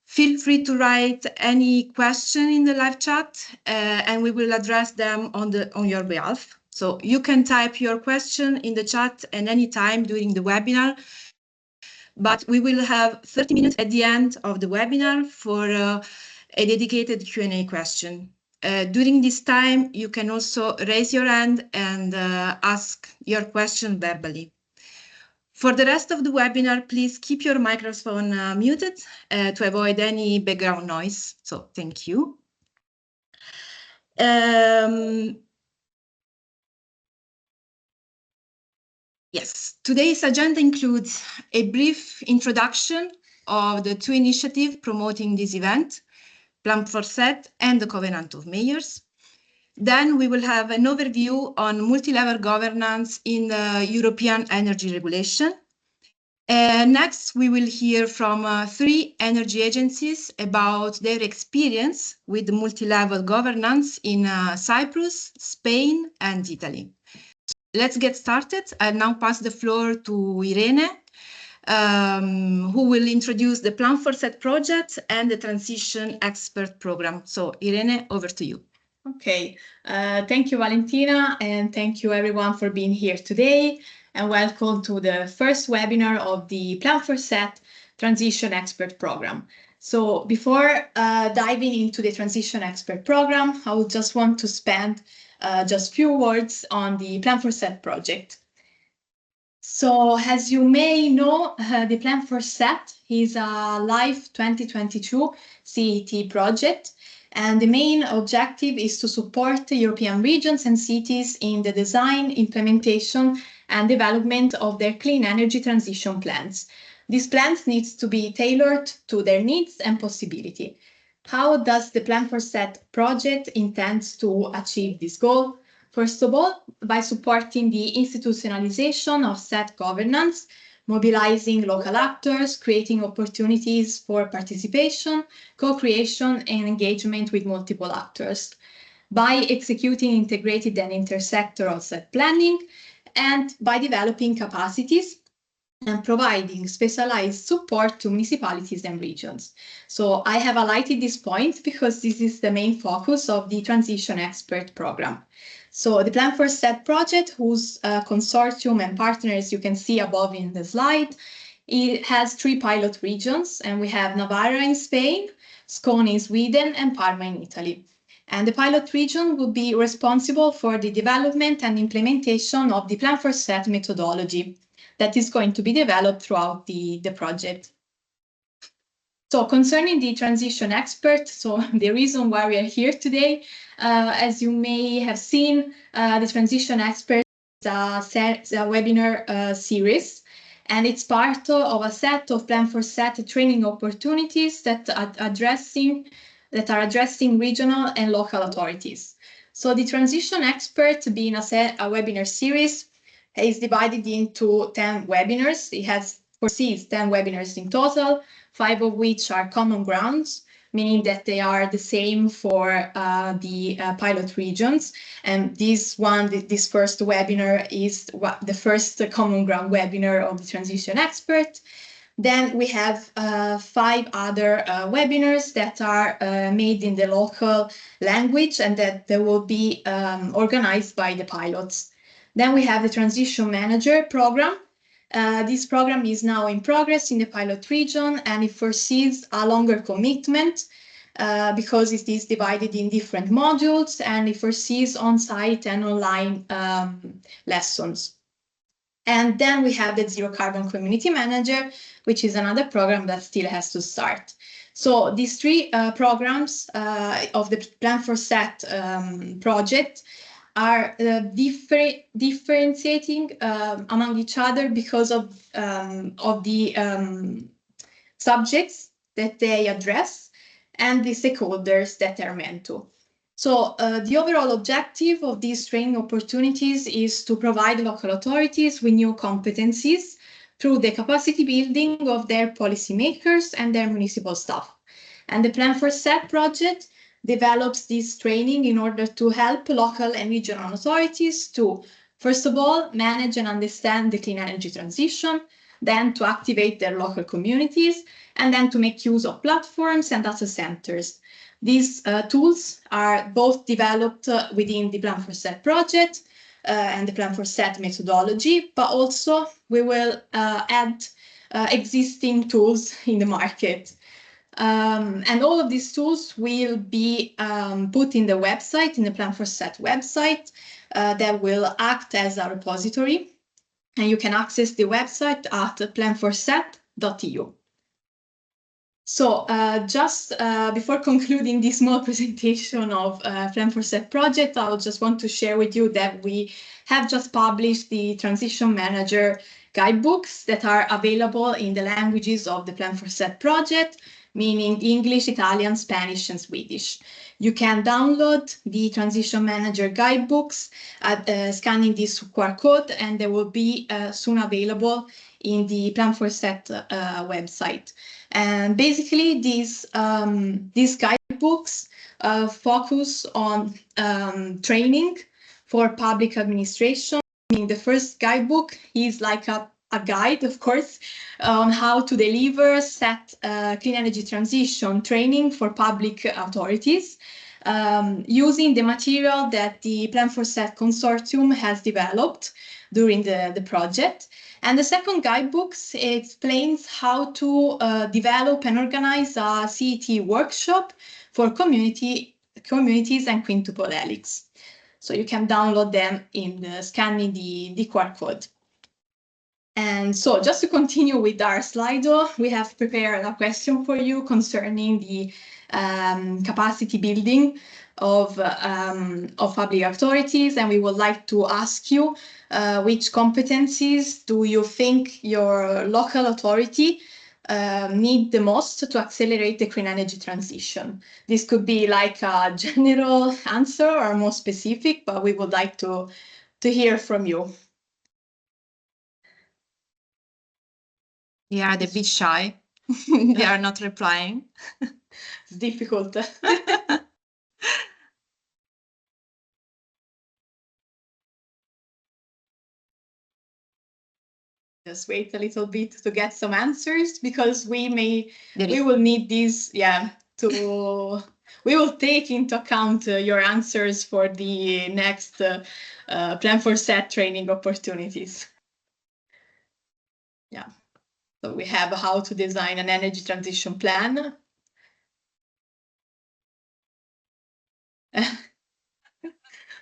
Feel free to write any question in the live chat, and we will address them on your behalf. So you can type your question in the chat at any time during the webinar, but we will have 30 minutes at the end of the webinar for a dedicated Q&A question. During this time, you can also raise your hand and ask your question verbally. For the rest of the webinar, please keep your microphone muted to avoid any background noise. So thank you. Yes, today's agenda includes a brief introduction of the two initiatives promoting this event, PLAN4CET and the Covenant of Mayors. Then we will have an overview on multi-level governance in the European energy regulation. Next, we will hear from 3 energy agencies about their experience with multi-level governance in Cyprus, Spain, and Italy. Let's get started. I'll now pass the floor to Irene, who will introduce the PLAN4CET project and the Transition Expert Program. So, Irene, over to you. Okay, thank you, Valentina, and thank you everyone for being here today, and welcome to the first webinar of the PLAN4CET Transition Expert Program. So before diving into the Transition Expert Program, I would just want to spend just a few words on the PLAN4CET project. So as you may know, the PLAN4CET is a LIFE 2022 CET project. And the main objective is to support European regions and cities in the design, implementation, and development of their clean energy transition plans. These plans need to be tailored to their needs and possibility. How does the PLAN4CET project intend to achieve this goal? First of all, by supporting the institutionalization of CET governance, mobilizing local actors, creating opportunities for participation, co-creation, and engagement with multiple actors, by executing integrated and intersectoral CET planning, and by developing capacities and providing specialized support to municipalities and regions. So I have highlighted this point because this is the main focus of the Transition Expert Program. So the PLAN4CET project, whose consortium and partners you can see above in the slide, it has 3 pilot regions, and we have Navarra in Spain, Scone in Sweden, and Parma in Italy. And the pilot region will be responsible for the development and implementation of the PLAN4CET methodology that is going to be developed throughout the project. So concerning the transition expert, so the reason why we are here today, as you may have seen, the transition expert is a webinar series, and it's part of a set of PLAN4CET training opportunities that are addressing regional and local authorities. So the transition expert, being a webinar series, is divided into 10 webinars. It foresees 10 webinars in total, 5 of which are common grounds, meaning that they are the same for the pilot regions. And this first webinar is the first common ground webinar of the transition expert. Then we have 5 other webinars that are made in the local language and that they will be organized by the pilots. Then we have the Transition Manager program. This program is now in progress in the pilot region, and it foresees a longer commitment because it is divided in different modules, and it foresees on-site and online lessons. And then we have the Zero Carbon Community Manager, which is another program that still has to start. So these 3 programs of the PLAN4CET project are differentiating among each other because of the subjects that they address and the stakeholders that they're meant to. So the overall objective of these training opportunities is to provide local authorities with new competencies through the capacity building of their policymakers and their municipal staff. And the PLAN4CET project develops this training in order to help local and regional authorities to, first of all, manage and understand the clean energy transition, then to activate their local communities, and then to make use of platforms and data centers. These tools are both developed within the Plan4CET project and the Plan4CET methodology, but also we will add existing tools in the market. And all of these tools will be put in the website, in the Plan4CET website, that will act as a repository. And you can access the website at plan4cet.eu. So just before concluding this small presentation of Plan4CET project, I just want to share with you that we have just published the Transition Manager guidebooks that are available in the languages of the Plan4CET project, meaning English, Italian, Spanish, and Swedish. You can download the Transition Manager guidebooks scanning this QR code, and they will be soon available in the Plan4CET website. And basically, these guidebooks focus on training for public administration. The first guidebook is like a guide, of course, on how to deliver clean energy transition training for public authorities using the material that the Plan4CET consortium has developed during the project. And the second guidebook explains how to develop and organize a CET workshop for communities and quintuple helix. So you can download them in scanning the QR code. And so just to continue with our Slido, we have prepared a question for you concerning the capacity building of public authorities, and we would like to ask you which competencies do you think your local authority need the most to accelerate the clean energy transition? This could be like a general answer or more specific, but we would like to hear from you. They are a bit shy. They are not replying. It's difficult. Just wait a little bit to get some answers, because we will need these, we will take into account your answers for the next Plan4CET training opportunities. Yeah. So we have how to design an energy transition plan.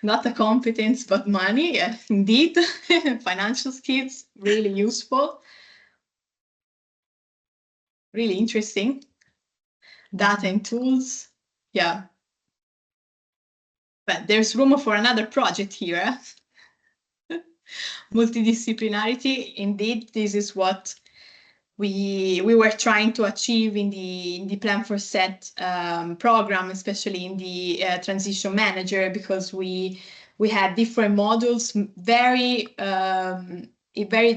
Not a competence, but money. Yeah, indeed. Financial skills, really useful. Really interesting. Data and tools. Yeah. But there's room for another project here. Multidisciplinarity. Indeed, this is what we were trying to achieve in the Plan4CET program, especially in the Transition Manager, because we had different modules, very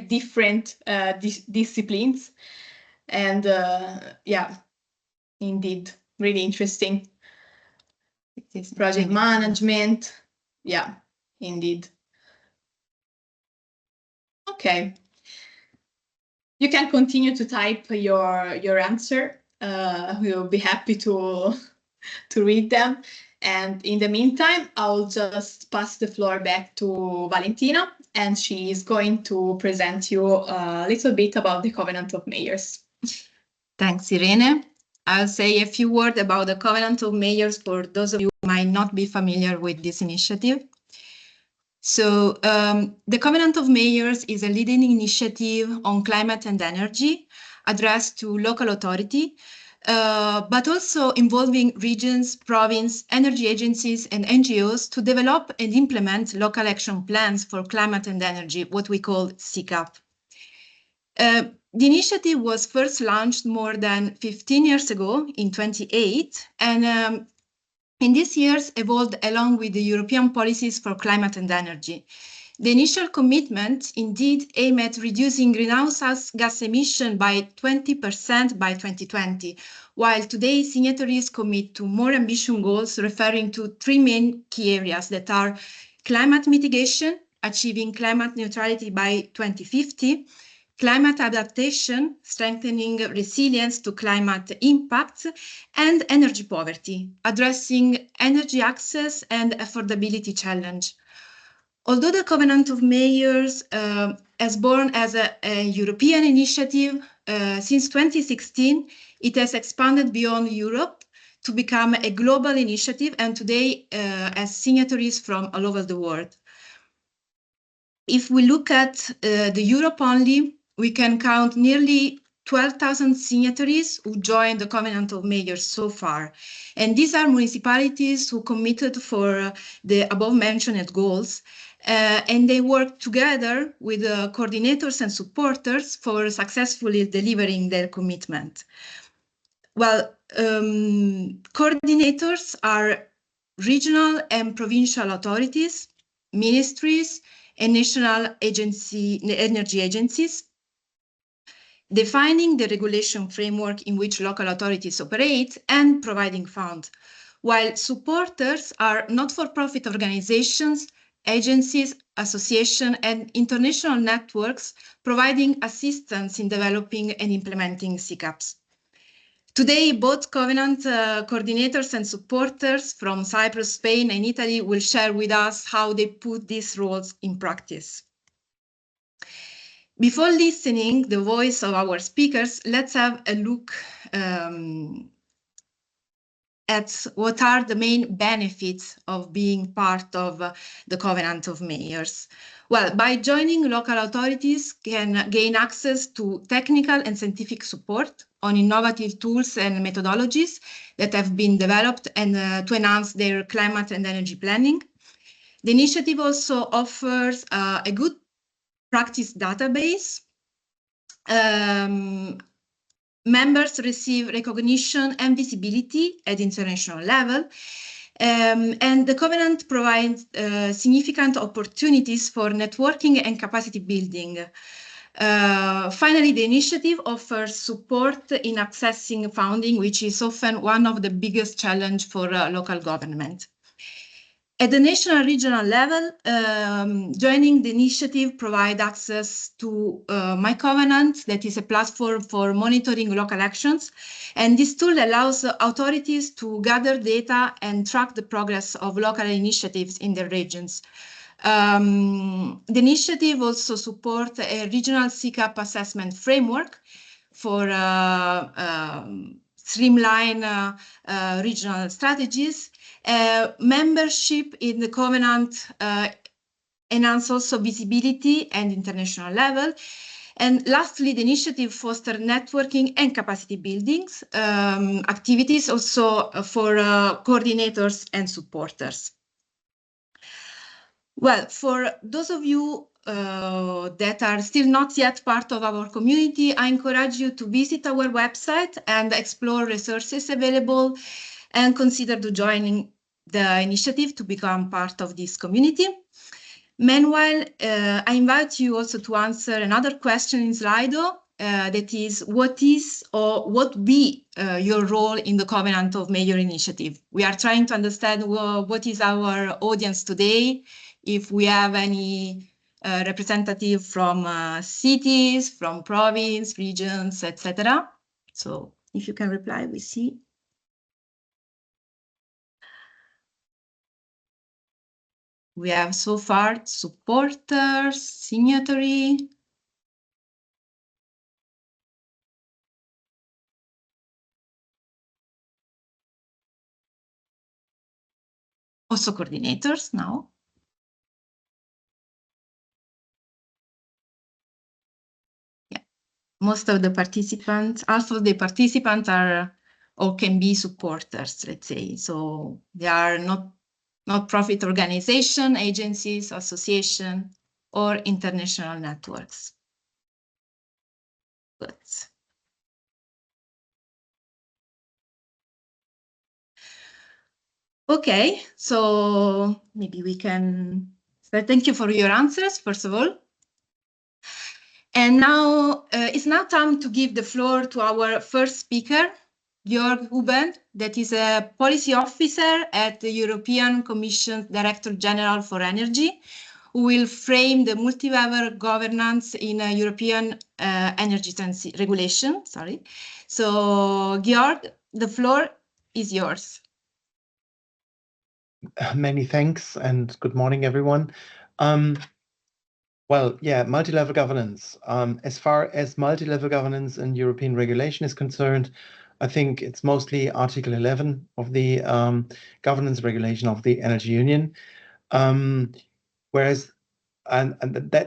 different disciplines, and yeah, indeed, really interesting. Project management, yeah, indeed. Okay. You can continue to type your answer. We will be happy to read them. And in the meantime, I'll just pass the floor back to Valentina, and she is going to present you a little bit about the Covenant of Mayors. Thanks, Irene. I'll say a few words about the Covenant of Mayors for those of you who might not be familiar with this initiative. So the Covenant of Mayors is a leading initiative on climate and energy addressed to local authority, but also involving regions, province, energy agencies, and NGOs to develop and implement local action plans for climate and energy, what we call SECAP. The initiative was first launched more than 15 years ago in 2008, and in these years evolved along with the European policies for climate and energy. The initial commitment indeed aimed at reducing greenhouse gas emission by 20% by 2020, while today signatories commit to more ambitious goals referring to three main key areas that are climate mitigation, achieving climate neutrality by 2050, climate adaptation, strengthening resilience to climate impacts, and energy poverty, addressing energy access and affordability challenge. Although the Covenant of Mayors has born as a European initiative, since 2016, it has expanded beyond Europe to become a global initiative, and today has signatories from all over the world. If we look at the Europe only, we can count nearly 12,000 signatories who joined the Covenant of Mayors so far. And these are municipalities who committed for the above-mentioned goals, and they work together with coordinators and supporters for successfully delivering their commitment. Well, coordinators are regional and provincial authorities, ministries, and national energy agencies, defining the regulation framework in which local authorities operate and providing funds, while supporters are not-for-profit organizations, agencies, associations, and international networks providing assistance in developing and implementing SECAPs. Today, both Covenant coordinators and supporters from Cyprus, Spain, and Italy will share with us how they put these roles in practice. Before listening the voice of our speakers, let's have a look at what are the main benefits of being part of the Covenant of Mayors. Well, by joining, local authorities can gain access to technical and scientific support on innovative tools and methodologies that have been developed and to enhance their climate and energy planning. The initiative also offers a good practice database. Members receive recognition and visibility at international level, and the Covenant provides significant opportunities for networking and capacity building. Finally, the initiative offers support in accessing funding, which is often one of the biggest challenges for local government. At the national and regional level, joining the initiative provides access to My Covenant, that is a platform for monitoring local actions. And this tool allows authorities to gather data and track the progress of local initiatives in their regions. The initiative also supports a regional SECAP assessment framework for streamline regional strategies. Membership in the Covenant enhance also visibility and international level. And lastly, the initiative fosters networking and capacity buildings activities also for coordinators and supporters. Well, for those of you that are still not yet part of our community, I encourage you to visit our website and explore resources available and consider joining the initiative to become part of this community. Meanwhile, I invite you also to answer another question in Slido, that is, what is or what be your role in the Covenant of Mayors initiative? We are trying to understand what is our audience today, if we have any representative from cities, from province, regions, etc. So if you can reply, we see. We have so far supporters, signatory. Also coordinators now. Yeah, most of the participants, half of the participants are or can be supporters, let's say. So they are not-profit organization, agencies, association, or international networks. Good. Okay, so maybe we can thank you for your answers, first of all. And now it's now time to give the floor to our first speaker, Jörg Huben, that is a policy officer at the European Commission Director General for Energy, who will frame the multi-level governance in a European energy regulation. Sorry. So, Georg, the floor is yours. Many thanks and good morning, everyone. Well, yeah, multi-level governance. As far as multi-level governance and European regulation is concerned, I think it's mostly Article 11 of the governance regulation of the Energy Union. Whereas, and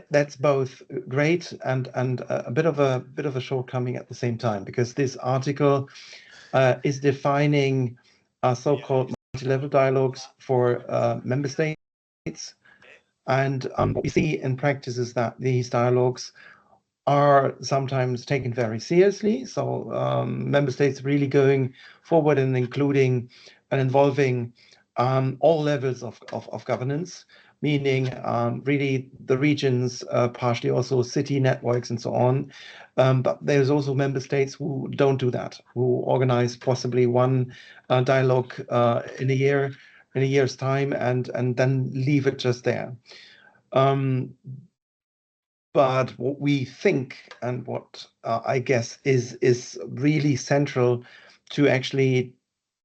that's both great and a bit of a shortcoming at the same time, because this article is defining so-called multi-level dialogues for member states. And what we see in practice is that these dialogues are sometimes taken very seriously. So member states really going forward and including and involving all levels of governance, meaning really the regions, partially also city networks and so on. But there's also member states who don't do that, who organize possibly one dialogue in a year's time and then leave it just there. But what we think and what I guess is really central to actually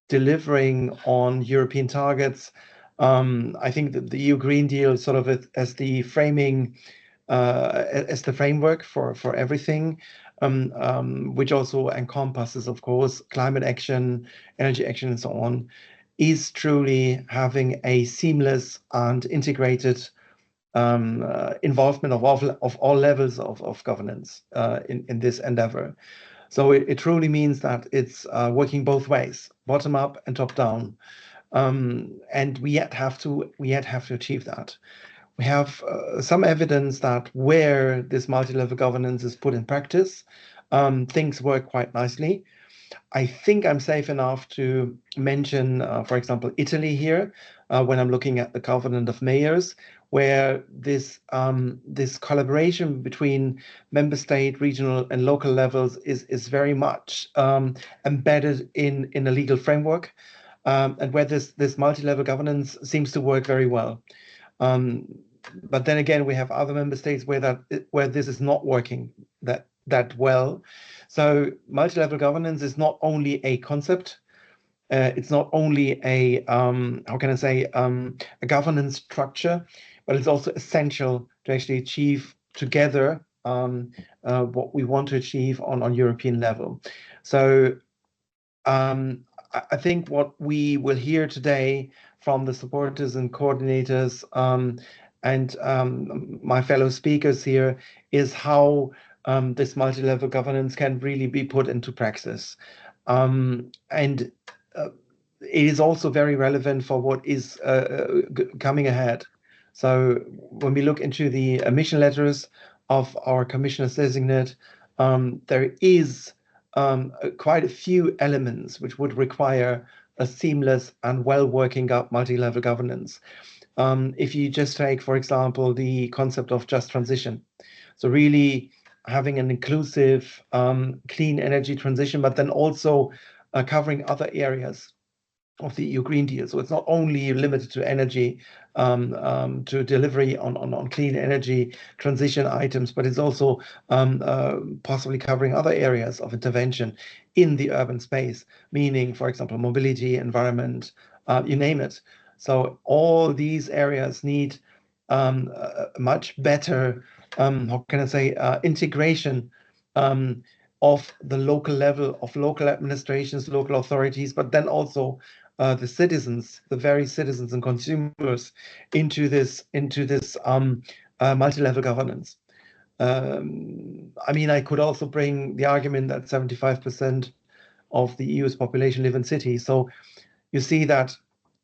delivering on European targets, I think that the EU Green Deal sort of as the framing, as the framework for everything, which also encompasses, of course, climate action, energy action, and so on, is truly having a seamless and integrated involvement of all levels of governance in this endeavor. So it truly means that it's working both ways, bottom up and top down, and we yet have to achieve that. We have some evidence that where this multi-level governance is put in practice, things work quite nicely. I think I'm safe enough to mention, for example, Italy here, when I'm looking at the Covenant of Mayors, where this collaboration between member state, regional, and local levels is very much embedded in a legal framework, and where this multi-level governance seems to work very well. But then again, we have other member states where this is not working that well. So multi-level governance is not only a concept, it's not only a how can I say a governance structure, but it's also essential to actually achieve together what we want to achieve on European level. So I think what we will hear today from the supporters and coordinators and my fellow speakers here is how this multi-level governance can really be put into practice. And it is also very relevant for what is coming ahead. So when we look into the mission letters of our commissioners designate, there is quite a few elements which would require a seamless and well-working multi-level governance. If you just take, for example, the concept of just transition. So really having an inclusive, clean energy transition, but then also covering other areas of the EU Green Deal. So it's not only limited to energy, to delivery on clean energy transition items, but it's also possibly covering other areas of intervention in the urban space, meaning, for example, mobility, environment, you name it. So all these areas need a much better, how can I say, integration of the local level, of local administrations, local authorities, but then also the citizens, the very citizens and consumers into this multi-level governance. I mean, I could also bring the argument that 75% of the EU's population live in cities. So you see that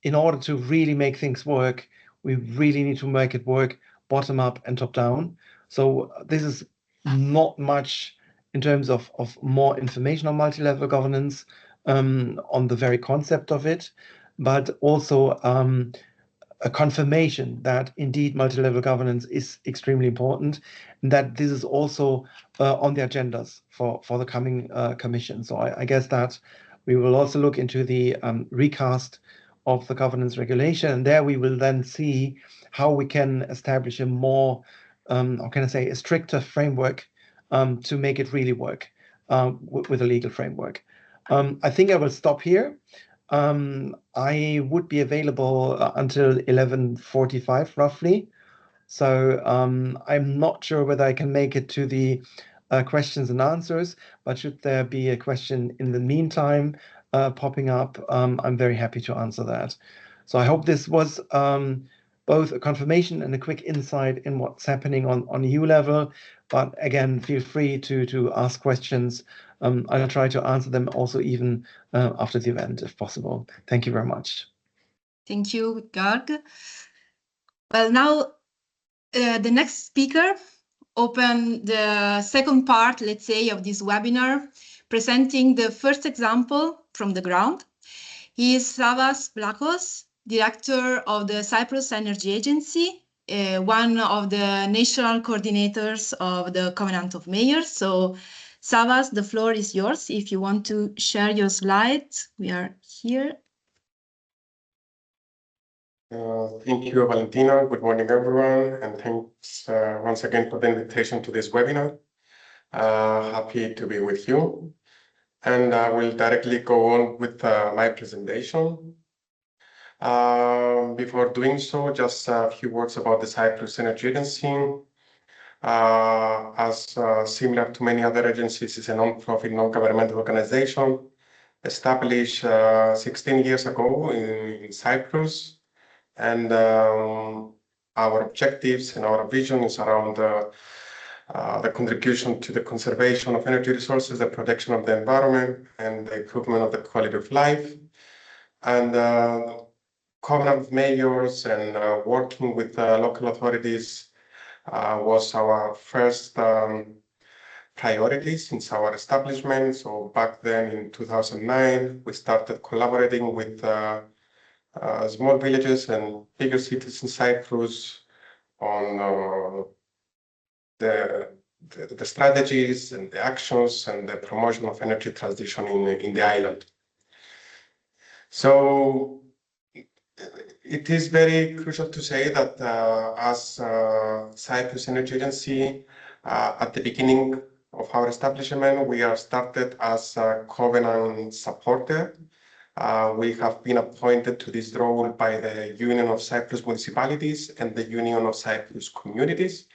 in order to really make things work, we really need to make it work bottom up and top down. So this is not much in terms of more information on multi-level governance, on the very concept of it, but also a confirmation that indeed multi-level governance is extremely important, and that this is also on the agendas for the coming commission. So I guess that we will also look into the recast of the governance regulation. And there we will then see how we can establish a more, how can I say, a stricter framework to make it really work with a legal framework. I think I will stop here. I would be available until 11:45 roughly. So I'm not sure whether I can make it to the questions and answers, but should there be a question in the meantime popping up, I'm very happy to answer that. So I hope this was both a confirmation and a quick insight in what's happening on EU level. But again, feel free to ask questions. I'll try to answer them also even after the event, if possible. Thank you very much. Thank you, Georg. Well, now the next speaker open the second part, let's say, of this webinar, presenting the first example from the ground. He is Savas Vlachos, Director of the Cyprus Energy Agency, one of the national coordinators of the Covenant of Mayors. So, Savas, the floor is yours. If you want to share your slides, we are here. Thank you, Valentina. Good morning, everyone, and thanks once again for the invitation to this webinar. Happy to be with you. And I will directly go on with my presentation. Before doing so, just a few words about the Cyprus Energy Agency. Similar to many other agencies, it's a non-profit, non-governmental organization established 16 years ago in Cyprus. And our objectives and our vision is around the contribution to the conservation of energy resources, the protection of the environment, and the improvement of the quality of life. And Covenant of Mayors and working with local authorities was our first priority since our establishment. So back then in 2009, we started collaborating with small villages and bigger cities in Cyprus on the strategies and the actions and the promotion of energy transition in the island. So it is very crucial to say that as Cyprus Energy Agency, at the beginning of our establishment, we are started as a Covenant supporter. We have been appointed to this role by the Union of Cyprus Municipalities and the Union of Cyprus Communities.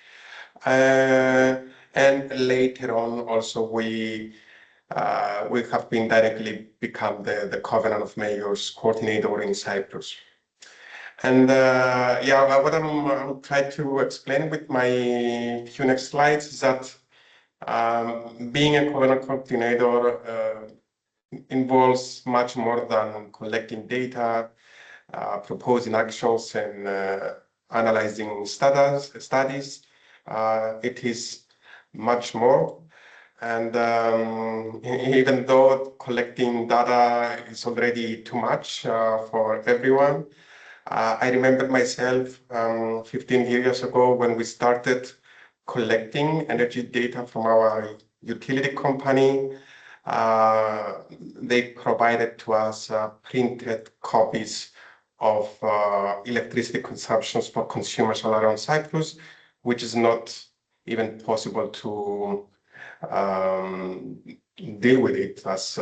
And later on, also we have been directly become the Covenant of Mayors coordinator in Cyprus. And what I'm trying to explain with my few next slides is that being a Covenant coordinator involves much more than collecting data, proposing actions, and analyzing studies. It is much more. And even though collecting data is already too much for everyone, I remember myself 15 years ago when we started collecting energy data from our utility company. They provided to us printed copies of electricity consumptions for consumers all around Cyprus, which is not even possible to deal with it as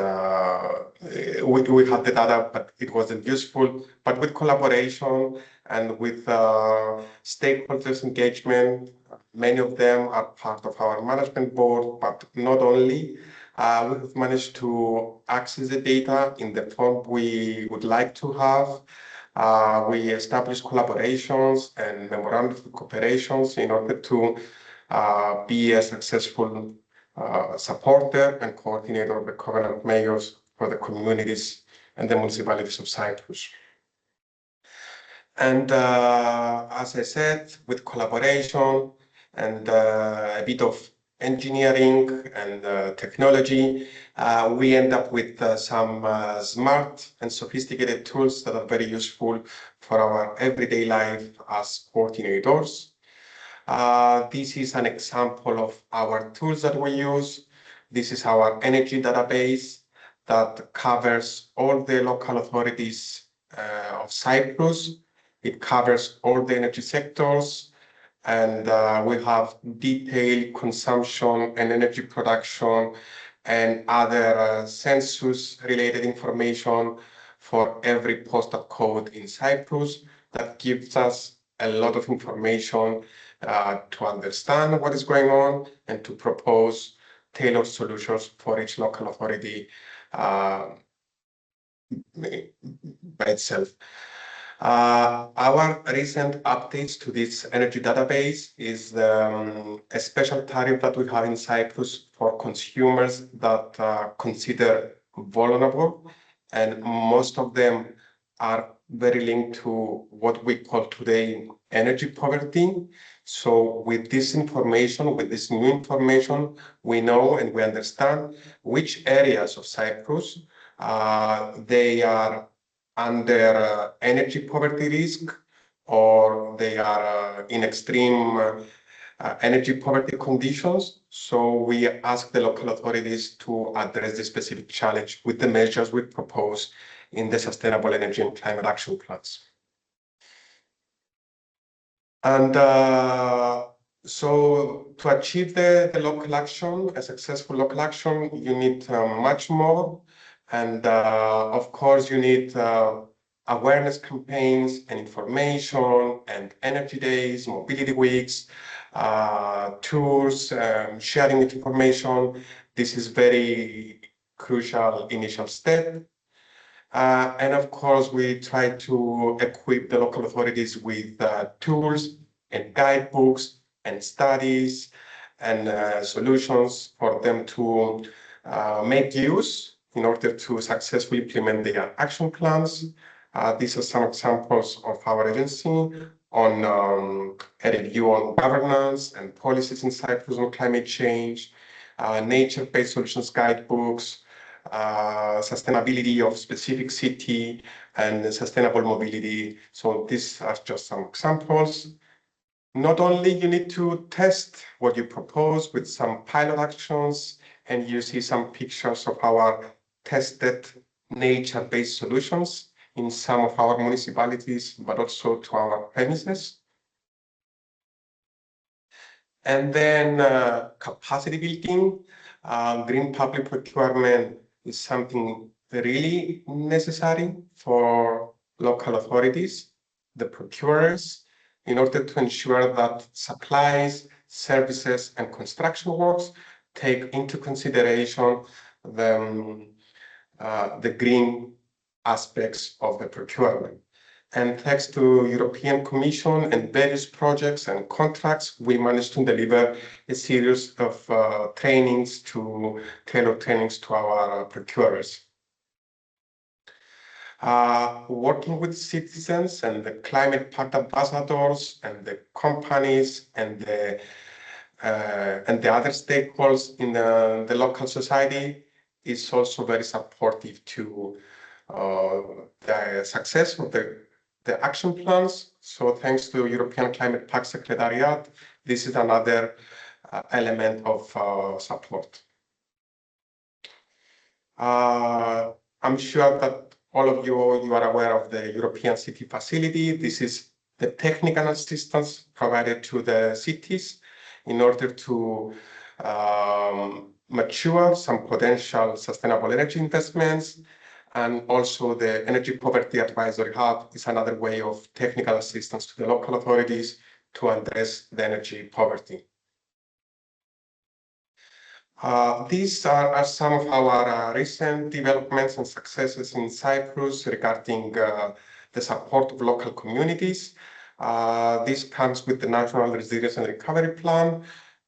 we had the data, but it wasn't useful. But with collaboration and with stakeholders engagement, many of them are part of our management board, but not only. We have managed to access the data in the form we would like to have. We established collaborations and memorandum of cooperations in order to be a successful supporter and coordinator of the Covenant Mayors for the communities and the municipalities of Cyprus. And as I said, with collaboration and a bit of engineering and technology, we end up with some smart and sophisticated tools that are very useful for our everyday life as coordinators. This is an example of our tools that we use. This is our energy database that covers all the local authorities of Cyprus. It covers all the energy sectors, and we have detailed consumption and energy production and other census-related information for every postal code in Cyprus. That gives us a lot of information to understand what is going on and to propose tailored solutions for each local authority by itself. Our recent updates to this energy database is a special tariff that we have in Cyprus for consumers that are considered vulnerable, and most of them are very linked to what we call today energy poverty. So with this information, with this new information, we know and we understand which areas of Cyprus they are under energy poverty risk, or they are in extreme energy poverty conditions. So we ask the local authorities to address this specific challenge with the measures we propose in the Sustainable Energy and Climate Action Plans. And so to achieve the local action, a successful local action, you need much more. And of course, you need awareness campaigns and information and energy days, mobility weeks, tours, sharing information. This is very crucial initial step. And of course, we try to equip the local authorities with tools and guidebooks and studies and solutions for them to make use in order to successfully implement their action plans. These are some examples of our agency on a review on governance and policies in Cyprus on climate change, nature-based solutions guidebooks, sustainability of specific city, and sustainable mobility. So these are just some examples. Not only you need to test what you propose with some pilot actions, and you see some pictures of our tested nature-based solutions in some of our municipalities, but also to our premises. And then capacity building, green public procurement is something really necessary for local authorities, the procurers, in order to ensure that supplies, services, and construction works take into consideration the green aspects of the procurement. And thanks to European Commission and various projects and contracts, we managed to deliver a series of tailored trainings to our procurers. Working with citizens and the climate pact ambassadors and the companies and the other stakeholders in the local society is also very supportive to the success of the action plans. So thanks to European Climate Pact Secretariat, this is another element of support. I'm sure that all of you are aware of the European City Facility. This is the technical assistance provided to the cities in order to mature some potential sustainable energy investments. And also the Energy Poverty Advisory Hub is another way of technical assistance to the local authorities to address the energy poverty. These are some of our recent developments and successes in Cyprus regarding the support of local communities. This comes with the National Resilience and Recovery Plan,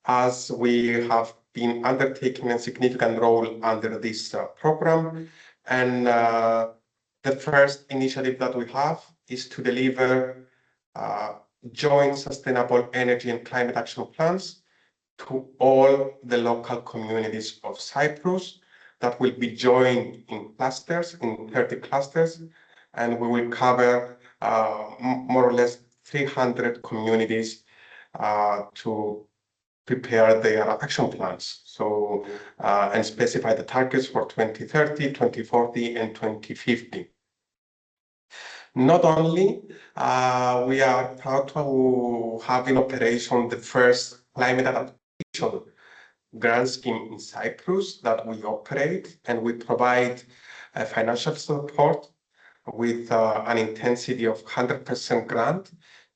as we have been undertaking a significant role under this program. And the first initiative that we have is to deliver joint sustainable energy and climate action plans to all the local communities of Cyprus that will be joined in clusters, in 30 clusters, and we will cover more or less 300 communities to prepare their action plans. So, and specify the targets for 2030, 2040, and 2050. Not only, we are proud to have in operation the first climate adaptation grant scheme in Cyprus that we operate, and we provide financial support with an intensity of 100% grant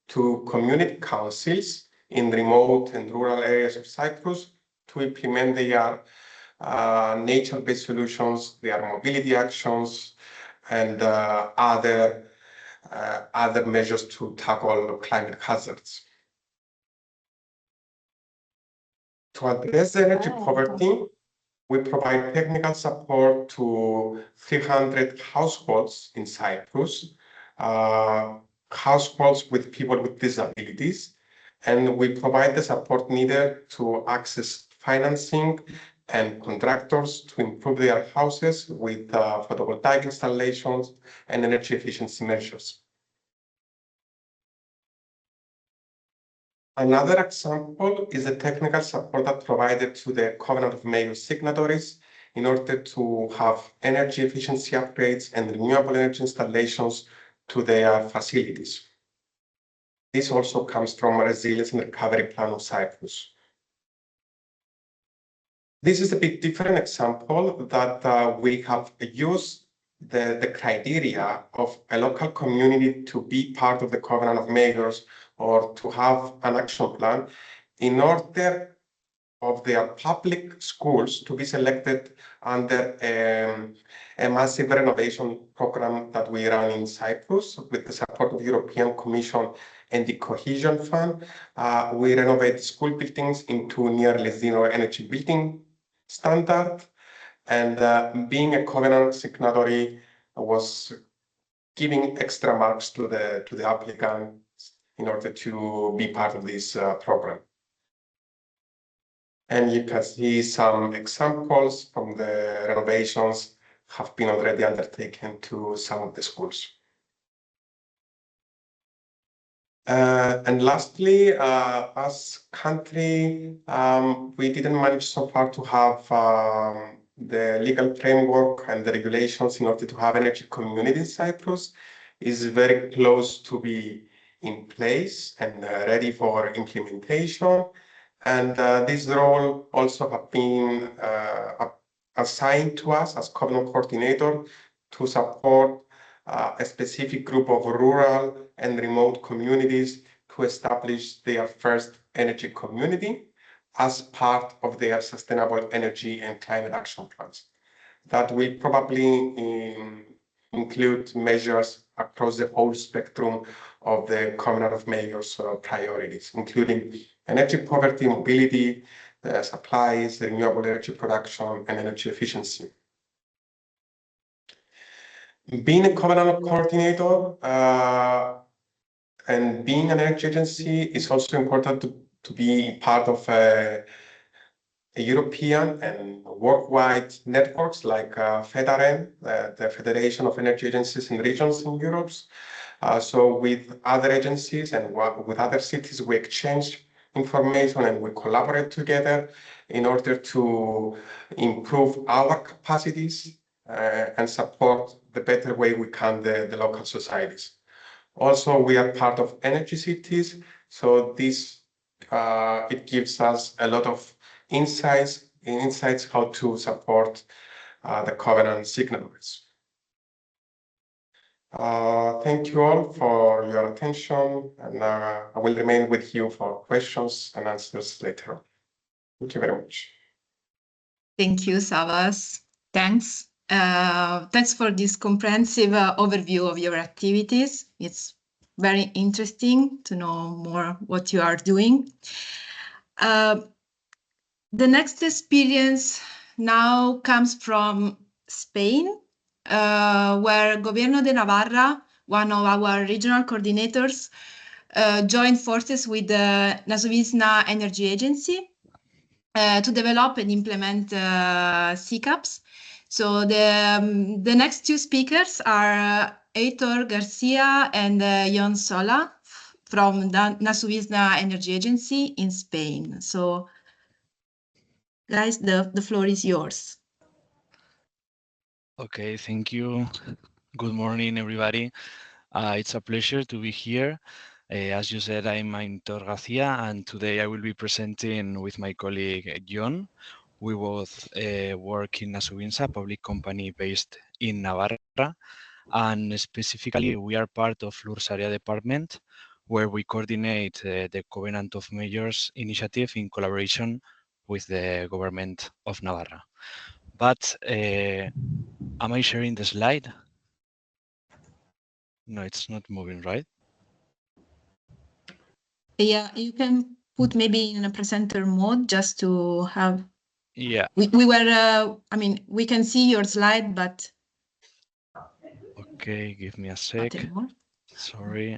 to community councils in remote and rural areas of Cyprus to implement their nature-based solutions, their mobility actions, and other measures to tackle climate hazards. To address the energy poverty, we provide technical support to 300 households in Cyprus, households with people with disabilities, and we provide the support needed to access financing and contractors to improve their houses with photovoltaic installations and energy efficiency measures. Another example is the technical support that provided to the Covenant of Mayors signatories in order to have energy efficiency upgrades and renewable energy installations to their facilities. This also comes from a Resilience and Recovery Plan of Cyprus. This is a bit different example that we have used the criteria of a local community to be part of the Covenant of Mayors or to have an action plan in order of their public schools to be selected under a massive renovation program that we run in Cyprus with the support of the European Commission and the Cohesion Fund. We renovate school buildings into nearly zero energy building standard, and being a covenant signatory was giving extra marks to the applicant in order to be part of this program. And you can see some examples from the renovations have been already undertaken to some of the schools. And lastly, as country, we didn't manage so far to have the legal framework and the regulations in order to have energy community in Cyprus. Is very close to be in place and ready for implementation. And this role also have been assigned to us as Covenant Coordinator to support a specific group of rural and remote communities to establish their first energy community as part of their sustainable energy and climate action plans. That will probably include measures across the whole spectrum of the Covenant of Mayors priorities, including energy poverty, mobility, supplies, renewable energy production, and energy efficiency. Being a Covenant Coordinator and being an energy agency is also important to be part of a European and worldwide networks like FEDAREN, the Federation of Energy Agencies and Regions in Europe. So with other agencies and with other cities, we exchange information and we collaborate together in order to improve our capacities and support the better way we can the local societies. Also, we are part of energy cities, so this it gives us a lot of insights how to support the Covenant signatories. Thank you all for your attention, and I will remain with you for questions and answers later on. Thank you very much. Thank you, Savas. Thanks. Thanks for this comprehensive overview of your activities. It's very interesting to know more what you are doing. The next experience now comes from Spain, where Gobierno de Navarra, one of our regional coordinators, joined forces with the Nasovizna Energy Agency to develop and implement SECAPs. So the next two speakers are Heitor Garcia and Jon Sola from the Nasovizna Energy Agency in Spain. So guys, the floor is yours. Okay, thank you. Good morning, everybody. It's a pleasure to be here. As you said, I'm Aitor Garcia, and today I will be presenting with my colleague John. We both work in Asubinsa, a public company based in Navarra, and specifically we are part of LUR's area department, where we coordinate the Covenant of Mayors initiative in collaboration with the government of Navarra. But am I sharing the slide? No, it's not moving, right? Yeah, you can put maybe in a presenter mode just to have. Yeah. We were. I mean, we can see your slide, but. Okay, give me a sec. Sorry.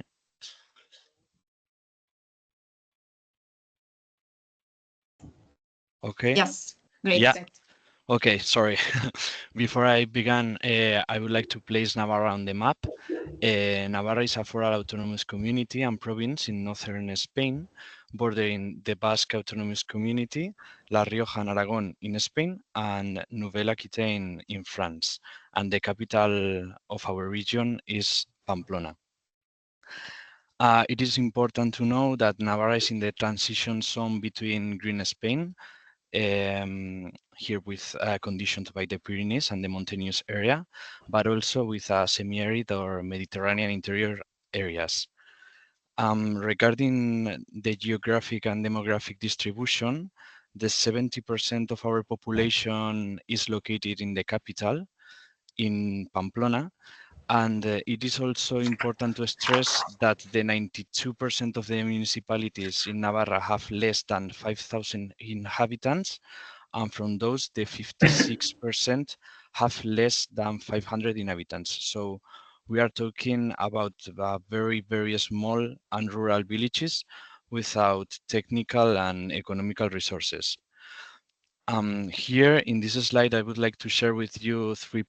Okay. Yes. Great. Yeah. Okay, sorry. Before I begin, I would like to place Navarra on the map. Navarra is a foral autonomous community and province in northern Spain, bordering the Basque Autonomous Community, La Rioja and Aragon in Spain, and Nouvelle-Aquitaine in France. And the capital of our region is Pamplona. It is important to know that Navarra is in the transition zone between green Spain, here with conditions by the Pyrenees and the mountainous area, but also with semi-arid or Mediterranean interior areas. Regarding the geographic and demographic distribution, the 70% of our population is located in the capital, in Pamplona, and it is also important to stress that the 92% of the municipalities in Navarra have less than 5,000 inhabitants, and from those, the 56% have less than 500 inhabitants. So we are talking about very, very small and rural villages without technical and economical resources. Here in this slide, I would like to share with you three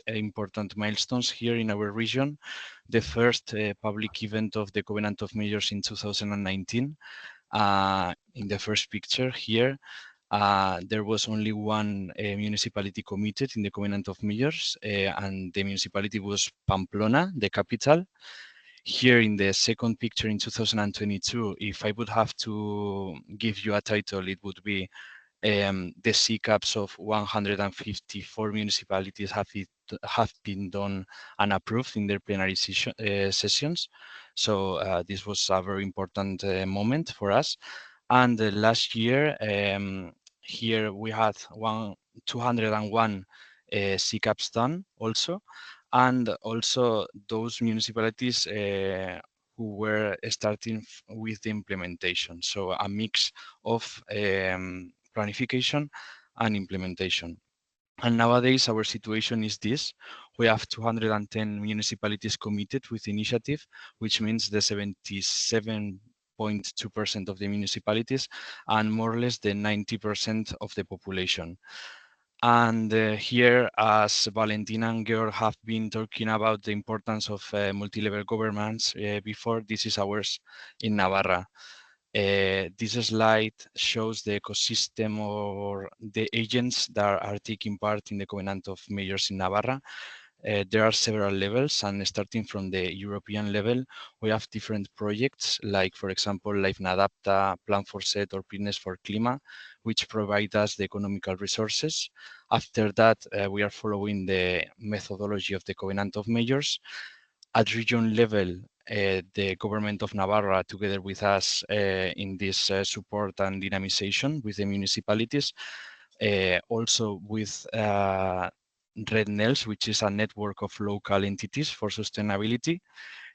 important milestones here in our region. The first public event of the Covenant of Mayors in 2019. In the first picture here, there was only one municipality committed in the Covenant of Mayors, and the municipality was Pamplona, the capital. Here in the second picture in 2022, if I would have to give you a title, it would be the SECAPs of 154 municipalities have been done and approved in their plenary sessions. So this was a very important moment for us. And last year, here we had 201 SECAPs done also. And also those municipalities who were starting with the implementation. So a mix of planification and implementation. And nowadays our situation is this: we have 210 municipalities committed with the initiative, which means the 77.2% of the municipalities and more or less the 90% of the population. And here, as Valentina and Georg have been talking about the importance of multi-level governments before, this is ours in Navarra. This slide shows the ecosystem or the agents that are taking part in the Covenant of Mayors in Navarra. There are several levels, and starting from the European level, we have different projects like, for example, LIFE-CET, PLAN4CET or Fitness4Clima, which provide us the economical resources. After that, we are following the methodology of the Covenant of Mayors. At region level, the government of Navarra, together with us in this support and dynamization with the municipalities, also with RedNels, which is a network of local entities for sustainability,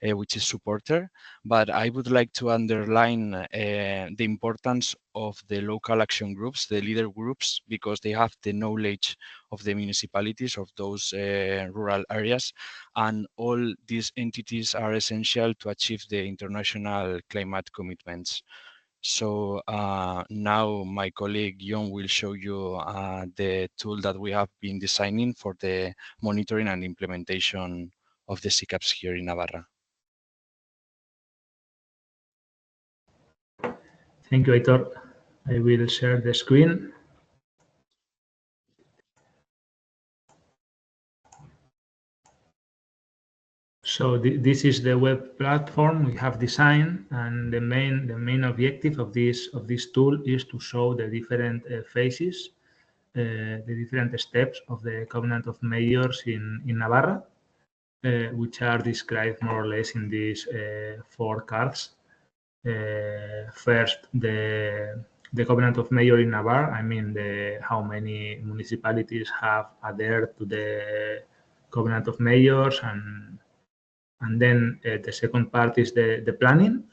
which is supporter. But I would like to underline the importance of the local action groups, the leader groups, because they have the knowledge of the municipalities of those rural areas. And all these entities are essential to achieve the international climate commitments. So now my colleague John will show you the tool that we have been designing for the monitoring and implementation of the SECAPs here in Navarra. Thank you, Aitor. I will share the screen. So this is the web platform we have designed, and the main objective of this tool is to show the different phases, the different steps of the Covenant of Mayors in Navarra, which are described more or less in these 4 cards. First, the Covenant of Mayor in Navarre, I mean how many municipalities have adhered to the Covenant of Mayors, and then the second part is the planning,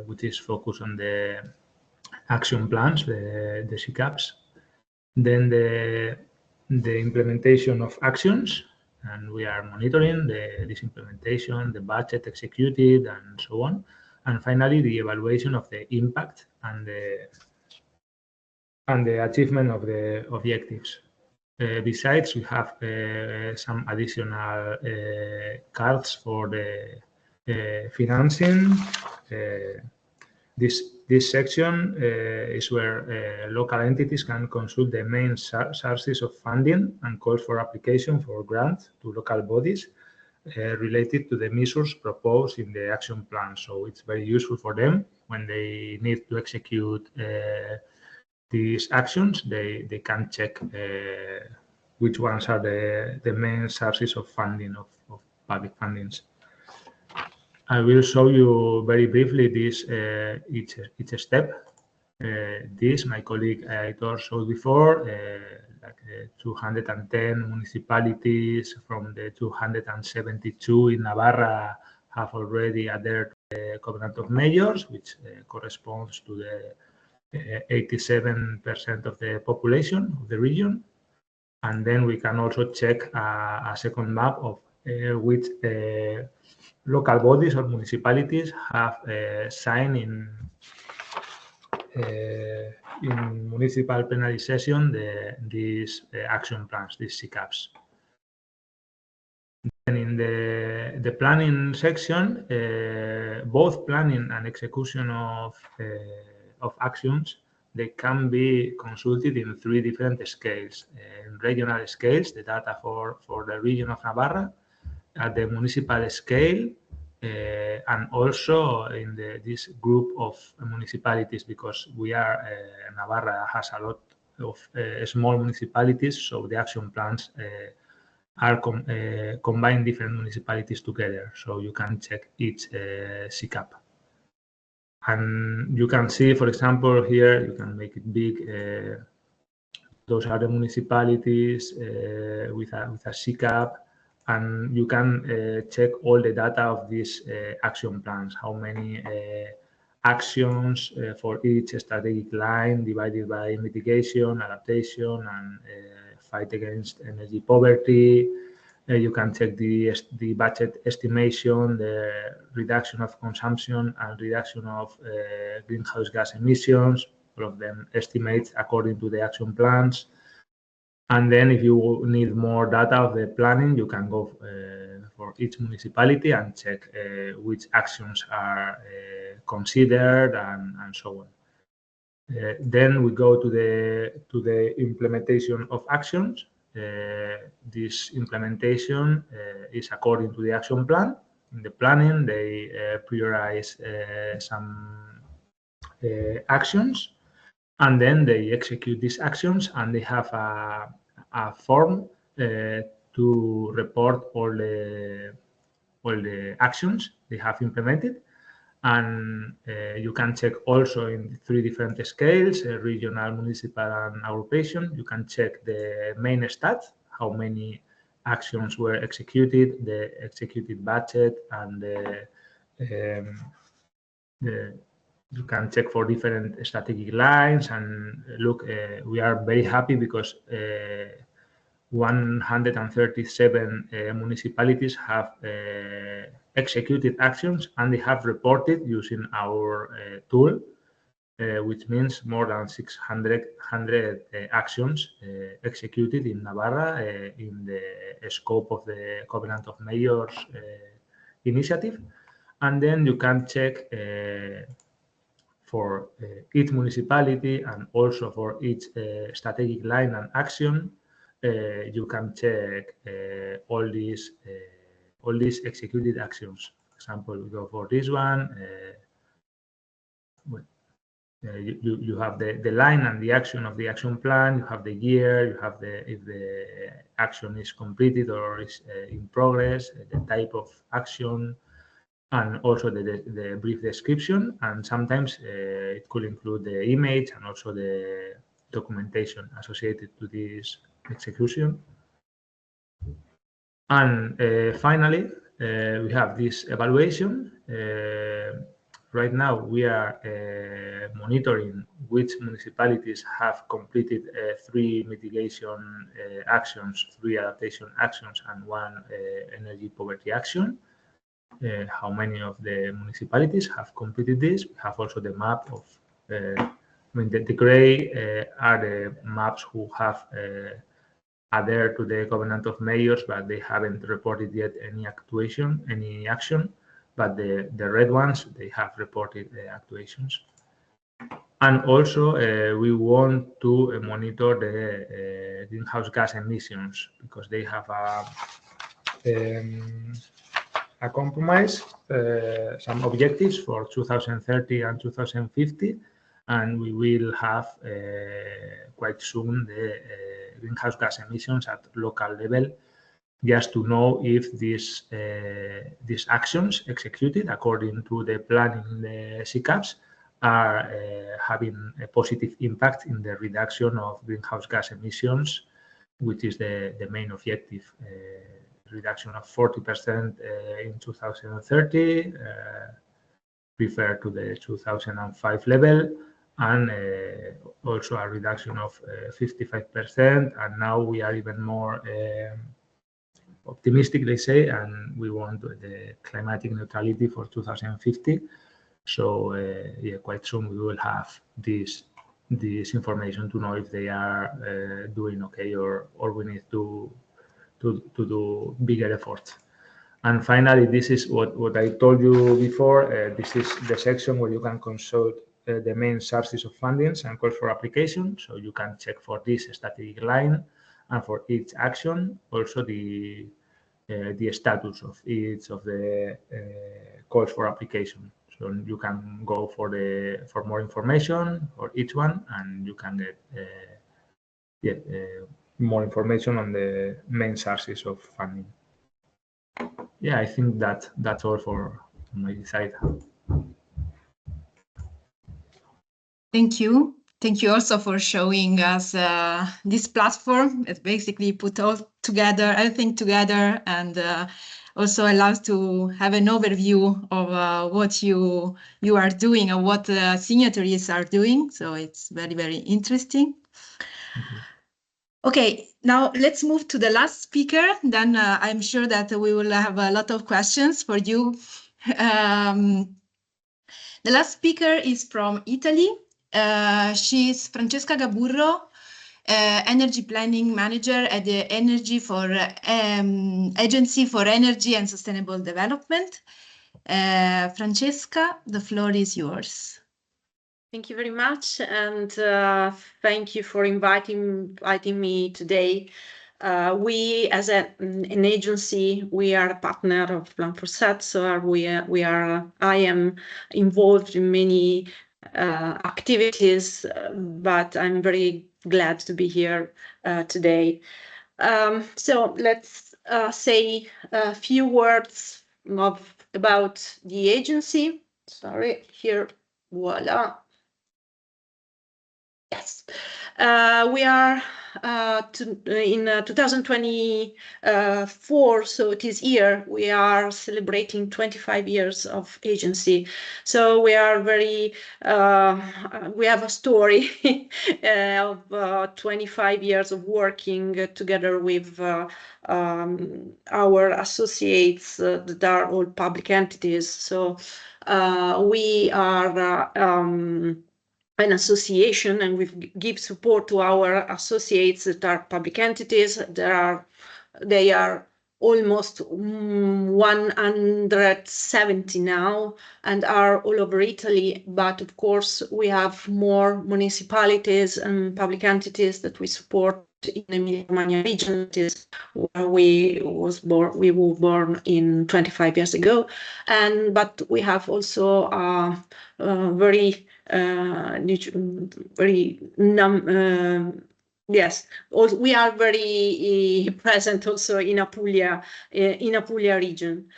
which is focused on the action plans, the SECAPs. Then the implementation of actions, and we are monitoring this implementation, the budget executed, and so on. And finally, the evaluation of the impact and the achievement of the objectives. Besides, we have some additional cards for the financing. This section is where local entities can consult the main sources of funding and calls for application for grants to local bodies related to the measures proposed in the action plan. So it's very useful for them when they need to execute these actions. They can check which ones are the main sources of funding, of public fundings. I will show you very briefly this each step. This my colleague Aitor showed before, like 210 municipalities from the 272 in Navarra have already adhered to the Covenant of Mayors, which corresponds to the 87% of the population of the region. And then we can also check a second map of which local bodies or municipalities have signed in municipal plenary session these action plans, these SECAPs. Then in the planning section, both planning and execution of actions, they can be consulted in 3 different scales. In regional scales, the data for the region of Navarra, at the municipal scale, and also in this group of municipalities, because we are Navarra has a lot of small municipalities, so the action plans are combine different municipalities together, so you can check each SECAP. And you can see, for example, here you can make it big. Those are the municipalities with a SECAP. And you can check all the data of these action plans, how many actions for each strategic line divided by mitigation, adaptation, and fight against energy poverty. You can check the budget estimation, the reduction of consumption and reduction of greenhouse gas emissions, all of them estimates according to the action plans. And then if you need more data of the planning, you can go for each municipality and check which actions are considered and so on. Then we go to the implementation of actions. This implementation is according to the action plan. In the planning, they prioritize some actions, and then they execute these actions, and they have a form to report all the actions they have implemented. And you can check also in 3 different scales, regional, municipal, and occupation. You can check the main stats, how many actions were executed, the executed budget, and you can check for different strategic lines. And look, we are very happy because 137 municipalities have executed actions, and they have reported using our tool, which means more than 600 actions executed in Navarra in the scope of the Covenant of Mayors initiative. And then you can check for each municipality and also for each strategic line and action. You can check all these all these executed actions. For example, we go for this one. You have the line and the action of the action plan. You have the year. You have if the action is completed or is in progress, the type of action, and also the brief description. And sometimes it could include the image and also the documentation associated to this execution. And finally, we have this evaluation. Right now, we are monitoring which municipalities have completed 3 mitigation actions, 3 adaptation actions, and 1 energy poverty action. How many of the municipalities have completed this? We have also the map of, the gray are the maps who have adhered to the Covenant of Mayors, but they haven't reported yet any action. But the red ones, they have reported actuations. And also, we want to monitor the greenhouse gas emissions, because they have a compromise, some objectives for 2030 and 2050, and we will have quite soon the greenhouse gas emissions at local level, just to know if these actions executed according to the plan in the SECAPs are having a positive impact in the reduction of greenhouse gas emissions, which is the main objective. Reduction of 40% in 2030, referred to the 2005 level, and also a reduction of 55%. And now we are even more optimistic, let's say, and we want the climatic neutrality for 2050. So yeah, quite soon we will have this information to know if they are doing okay, or we need to do bigger efforts. And finally, this is what I told you before. This is the section where you can consult the main sources of fundings and calls for application. So you can check for this strategic line, and for each action, also the status of each of the calls for application. So you can go for more information for each one, and you can get more information on the main sources of funding. Yeah, I think that's all for my side. Thank you. Thank you also for showing us this platform. It basically put all together, everything together, and also allows to have an overview of what you are doing and what signatories are doing. So it's very, very interesting. Okay, now let's move to the last speaker. Then I'm sure that we will have a lot of questions for you. The last speaker is from Italy. She's Francesca Gaburro, Energy Planning Manager at the Agency for Energy and Sustainable Development. Francesca, the floor is yours. Thank you very much, and thank you for inviting me today. We, as an agency, we are a partner of PLAN4CET, so I am involved in many activities, but I'm very glad to be here today. So let's say a few words about the agency. Sorry, here, voila. Yes, we are in 2024, so this year we are celebrating 25 years of agency. So we are very, we have a story of 25 years of working together with our associates that are all public entities. So we are an association, and we give support to our associates that are public entities. They are almost 170 now and are all over Italy. But of course, we have more municipalities and public entities that we support in the Emilia-Romagna region. It is where we were born in 25 years ago, but we have also very yes, we are very present also in Apulia region.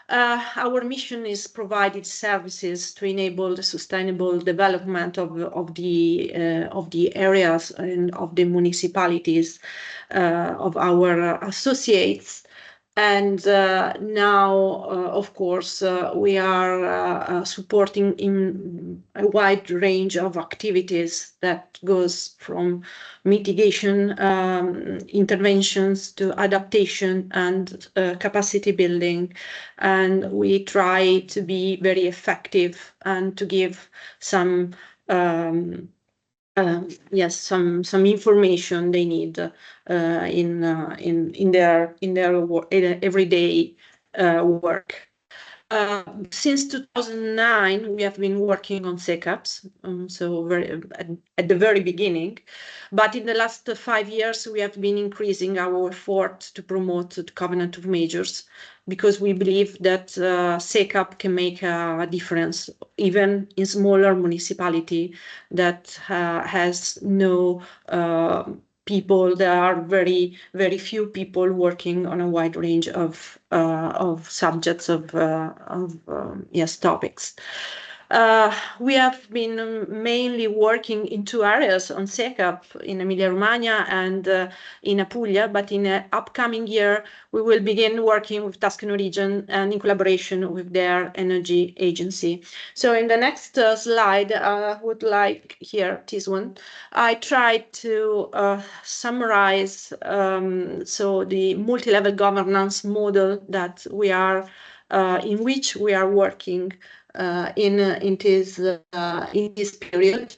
Our mission is provided services to enable the sustainable development of the areas and of the municipalities of our associates. And now, of course, we are supporting in a wide range of activities that goes from mitigation interventions to adaptation and capacity building. And we try to be very effective and to give some some information they need in their everyday work. Since 2009, we have been working on SECAPs, so at the very beginning. But in the last 5 years, we have been increasing our effort to promote the Covenant of Majors, because we believe that SECAP can make a difference, even in smaller municipality that has no people. There are very, very few people working on a wide range of subjects of topics. We have been mainly working in 2 areas on SECAP, in Emilia-Romagna and in Apulia, but in the upcoming year, we will begin working with Tuscany region and in collaboration with their energy agency. So in the next slide, I would like here, this one, I tried to summarize so the multi-level governance model that we are, in which we are working in this period,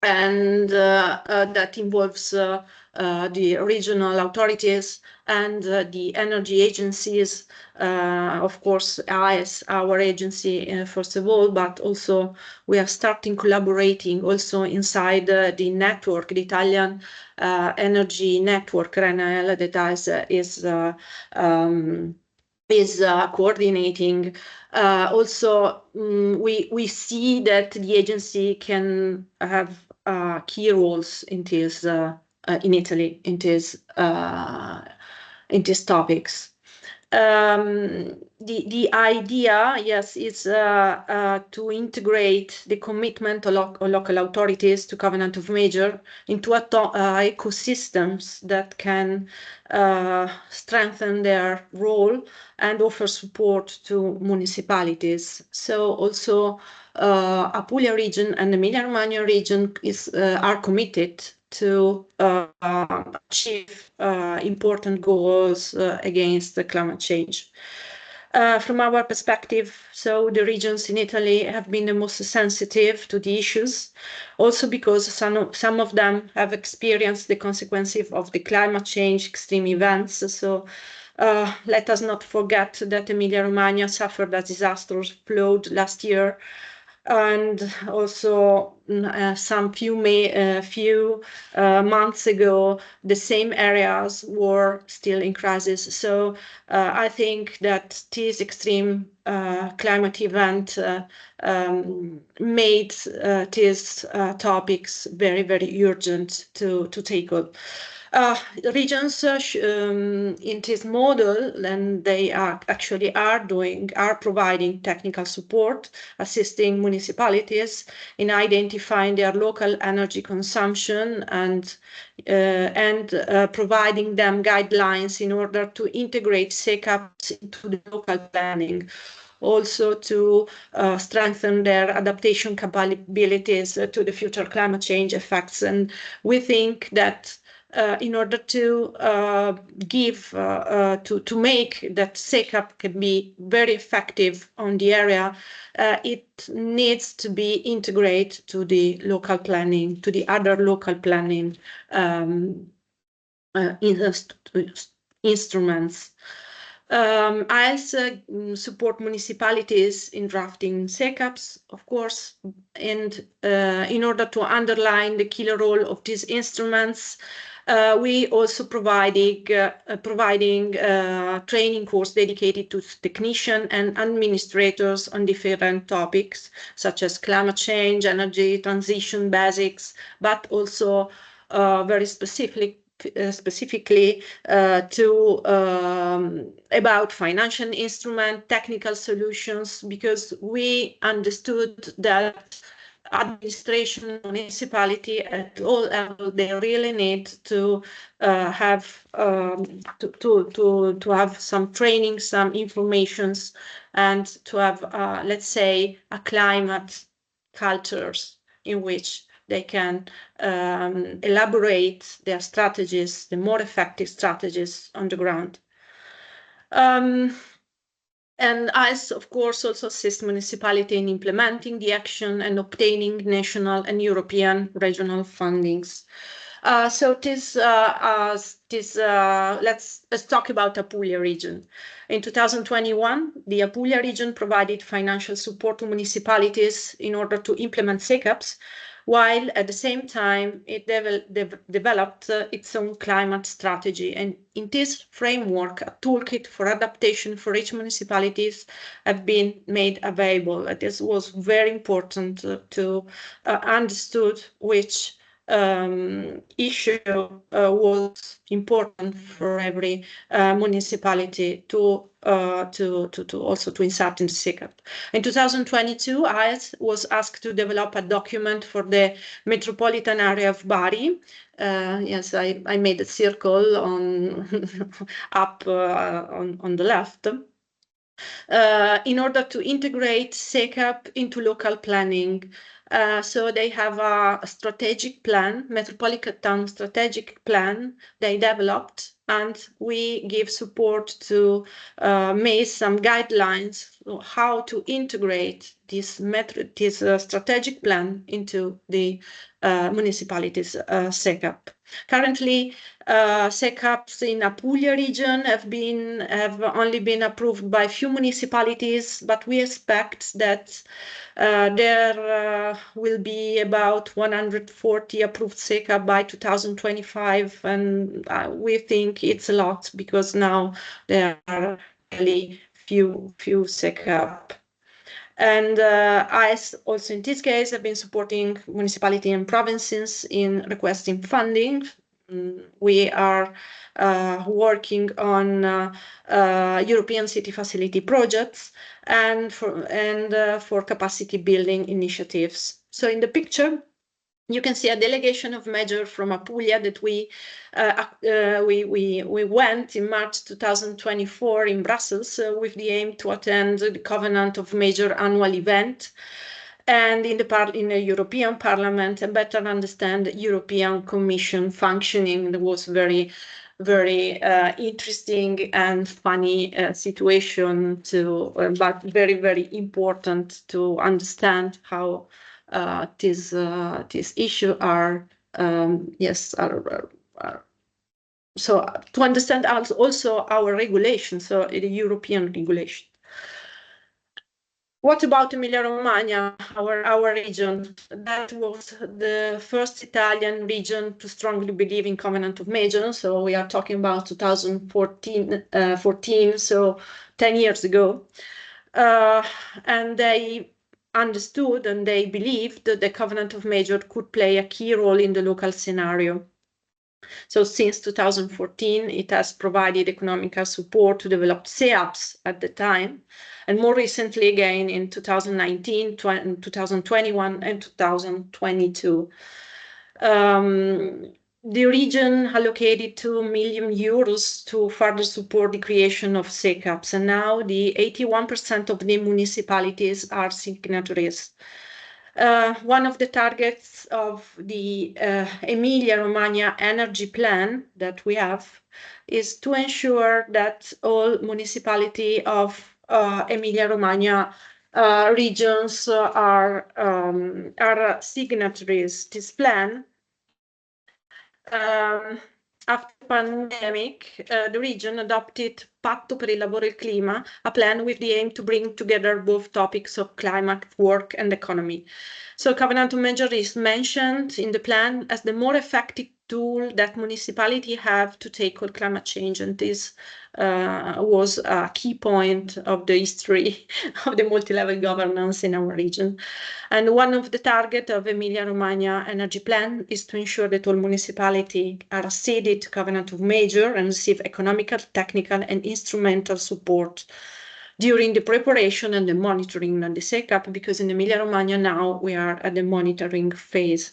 and that involves the regional authorities and the energy agencies, of course, as our agency first of all, but also we are starting collaborating also inside the network, the Italian energy network, RENEL, that is coordinating. Also, we see that the agency can have key roles in this in Italy in these topics. The idea, yes, is to integrate the commitment of local authorities to Covenant of Major into ecosystems that can strengthen their role and offer support to municipalities. So also Apulia region and the Emilia-Romagna region are committed to achieve important goals against the climate change. From our perspective, so the regions in Italy have been the most sensitive to the issues, also because some of them have experienced the consequences of the climate change extreme events. So let us not forget that Emilia-Romagna suffered a disastrous flood last year, and also some few months ago, the same areas were still in crisis. So I think that this extreme climate event made these topics very, very urgent to tackle. Regions in this model, and they are providing technical support, assisting municipalities in identifying their local energy consumption and providing them guidelines in order to integrate SECAPs into the local planning. Also to strengthen their adaptation capabilities to the future climate change effects. And we think that in order to make that SECAP can be very effective on the area, it needs to be integrated to the local planning, to the other local planning instruments. I also support municipalities in drafting SECAPs, of course, and in order to underline the key role of these instruments, We also providing training course dedicated to technicians and administrators on different topics such as climate change, energy transition basics, but also very specifically about financial instrument, technical solutions, because we understood that administration, municipality at all levels, they really need to have to have some training, some informations, and to have let's say a climate cultures in which they can elaborate their strategies, the more effective strategies on the ground. And ICE, of course, also assists municipality in implementing the action and obtaining national and European regional fundings. Let's talk about Apulia region. In 2021, the Apulia region provided financial support to municipalities in order to implement SECAPs, while at the same time it developed its own climate strategy. And in this framework, a toolkit for adaptation for each municipalities have been made available. This was very important to understood which issue was important for every municipality to also to insert in the SECAP. In 2022, ICE was asked to develop a document for the metropolitan area of Bari. Yes, I made a circle on up on the left. In order to integrate SECAP into local planning. So they have a strategic plan, metropolitan strategic plan they developed, and we give support to make some guidelines on how to integrate this strategic plan into the municipalities' SECAP. Currently, SECAPs in Apulia region have only been approved by few municipalities, but we expect that there will be about 140 approved SECAP by 2025, and we think it's a lot because now there are really few SECAP. And ICE also in this case have been supporting municipality and provinces in requesting funding. We are working on European city facility projects and for capacity building initiatives. So in the picture, you can see a delegation of measures from Apulia that we went in March 2024 in Brussels with the aim to attend the Covenant of Major annual event and in the European Parliament and better understand the European Commission functioning. It was very interesting and funny situation but very important to understand how these issues are so to understand also our regulation, so the European regulation. What about Emilia-Romagna, our region? That was the first Italian region to strongly believe in Covenant of Majors. So we are talking about 2014, so 10 years ago. And they understood and they believed that the Covenant of Majors could play a key role in the local scenario. So since 2014, it has provided economical support to develop SEAPs at the time, and more recently again in 2019, 2021 and 2022. The region allocated €2 million to further support the creation of SECAPs, and now the 81% of the municipalities are signatories. One of the targets of the Emilia-Romagna energy plan that we have is to ensure that all municipalities of Emilia-Romagna regions are signatories to this plan. After the pandemic, the region adopted Patto per il lavoro e il clima, a plan with the aim to bring together both topics of climate, work and economy. So Covenant of Majors is mentioned in the plan as the more effective tool that municipalities have to tackle climate change, and this was a key point of the history of the multi-level governance in our region. And one of the targets of Emilia-Romagna Energy Plan is to ensure that all municipalities are acceded to Covenant of Major and receive economical, technical, and instrumental support during the preparation and the monitoring of the SECAP, because in Emilia-Romagna now we are at the monitoring phase.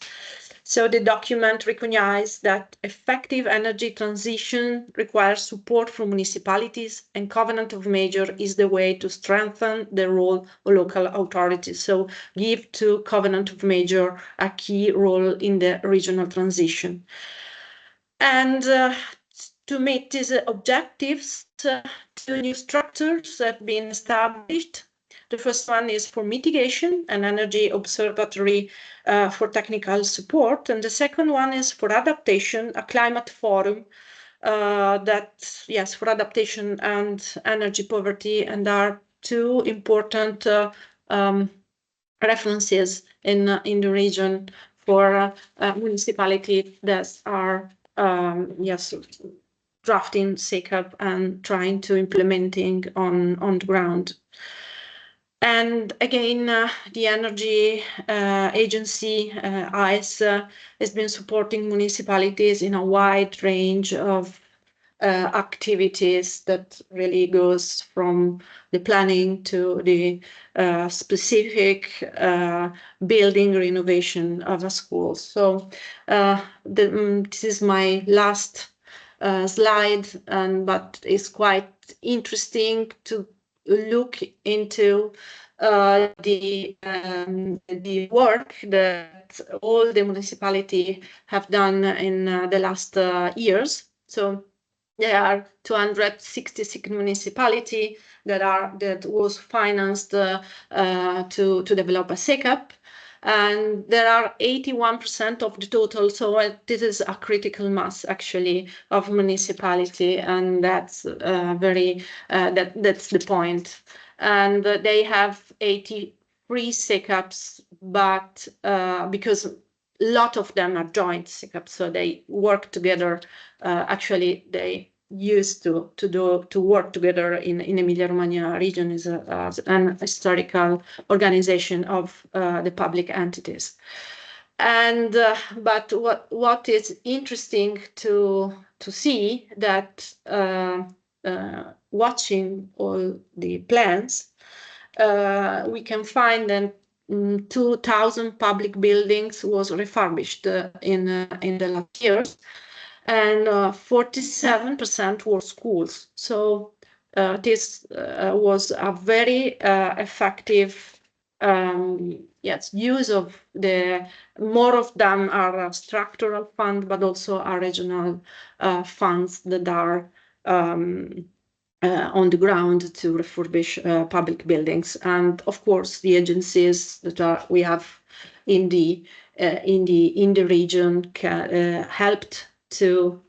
So the document recognizes that effective energy transition requires support from municipalities, and Covenant of Major is the way to strengthen the role of local authorities. So give to Covenant of Major a key role in the regional transition. And to meet these objectives, two new structures have been established. The first one is for mitigation, an energy observatory for technical support. And the second one is for adaptation, a climate forum for adaptation and energy poverty, and are two important references in the region for municipalities that are drafting SECAP and trying to implementing on the ground. And again, the Energy Agency, ICE, has been supporting municipalities in a wide range of activities that really goes from the planning to the specific building renovation of a school. So this is my last slide, but it's quite interesting to look into the work that all the municipalities have done in the last years. So there are 266 municipalities that was financed to develop a SECAP, and there are 81% of the total. So this is a critical mass actually of municipality, and that's that's the point. And they have 83 SECAPs, but because a lot of them are joint SECAPs, so they work together. Actually, they used to work together in Emilia-Romagna region as an historical organization of the public entities. And but what is interesting to see that watching all the plans, we can find that 2,000 public buildings was refurbished in the last years, and 47% were schools. So this was a very effective use of the. More of them are structural funds, but also are regional funds that are on the ground to refurbish public buildings. And of course, the agencies that we have in the region helped to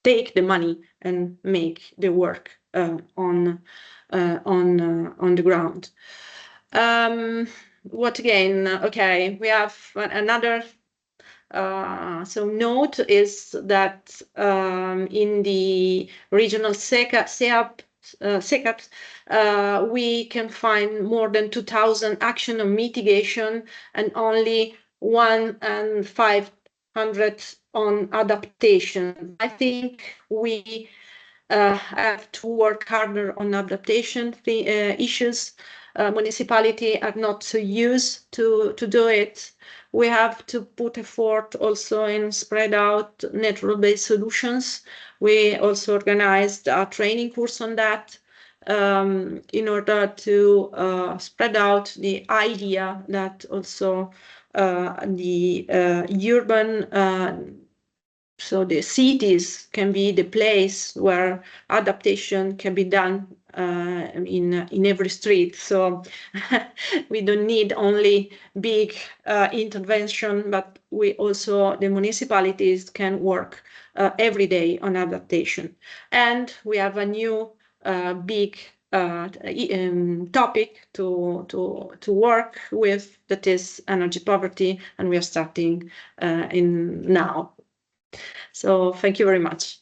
take the money and make the work on the ground. What again? Okay, we have another. So note is that in the regional SECAPs, we can find more than 2,000 action on mitigation and only 1,500 on adaptation. I think we have to work harder on adaptation issues. Municipalities are not so used to do it. We have to put effort also in spread out natural-based solutions. We also organized a training course on that in order to spread out the idea that also the urban, so the cities can be the place where adaptation can be done in every street. So we don't need only big intervention, but we also, the municipalities can work every day on adaptation. And we have a new big topic to work with, that is energy poverty, and we are starting in now. So thank you very much.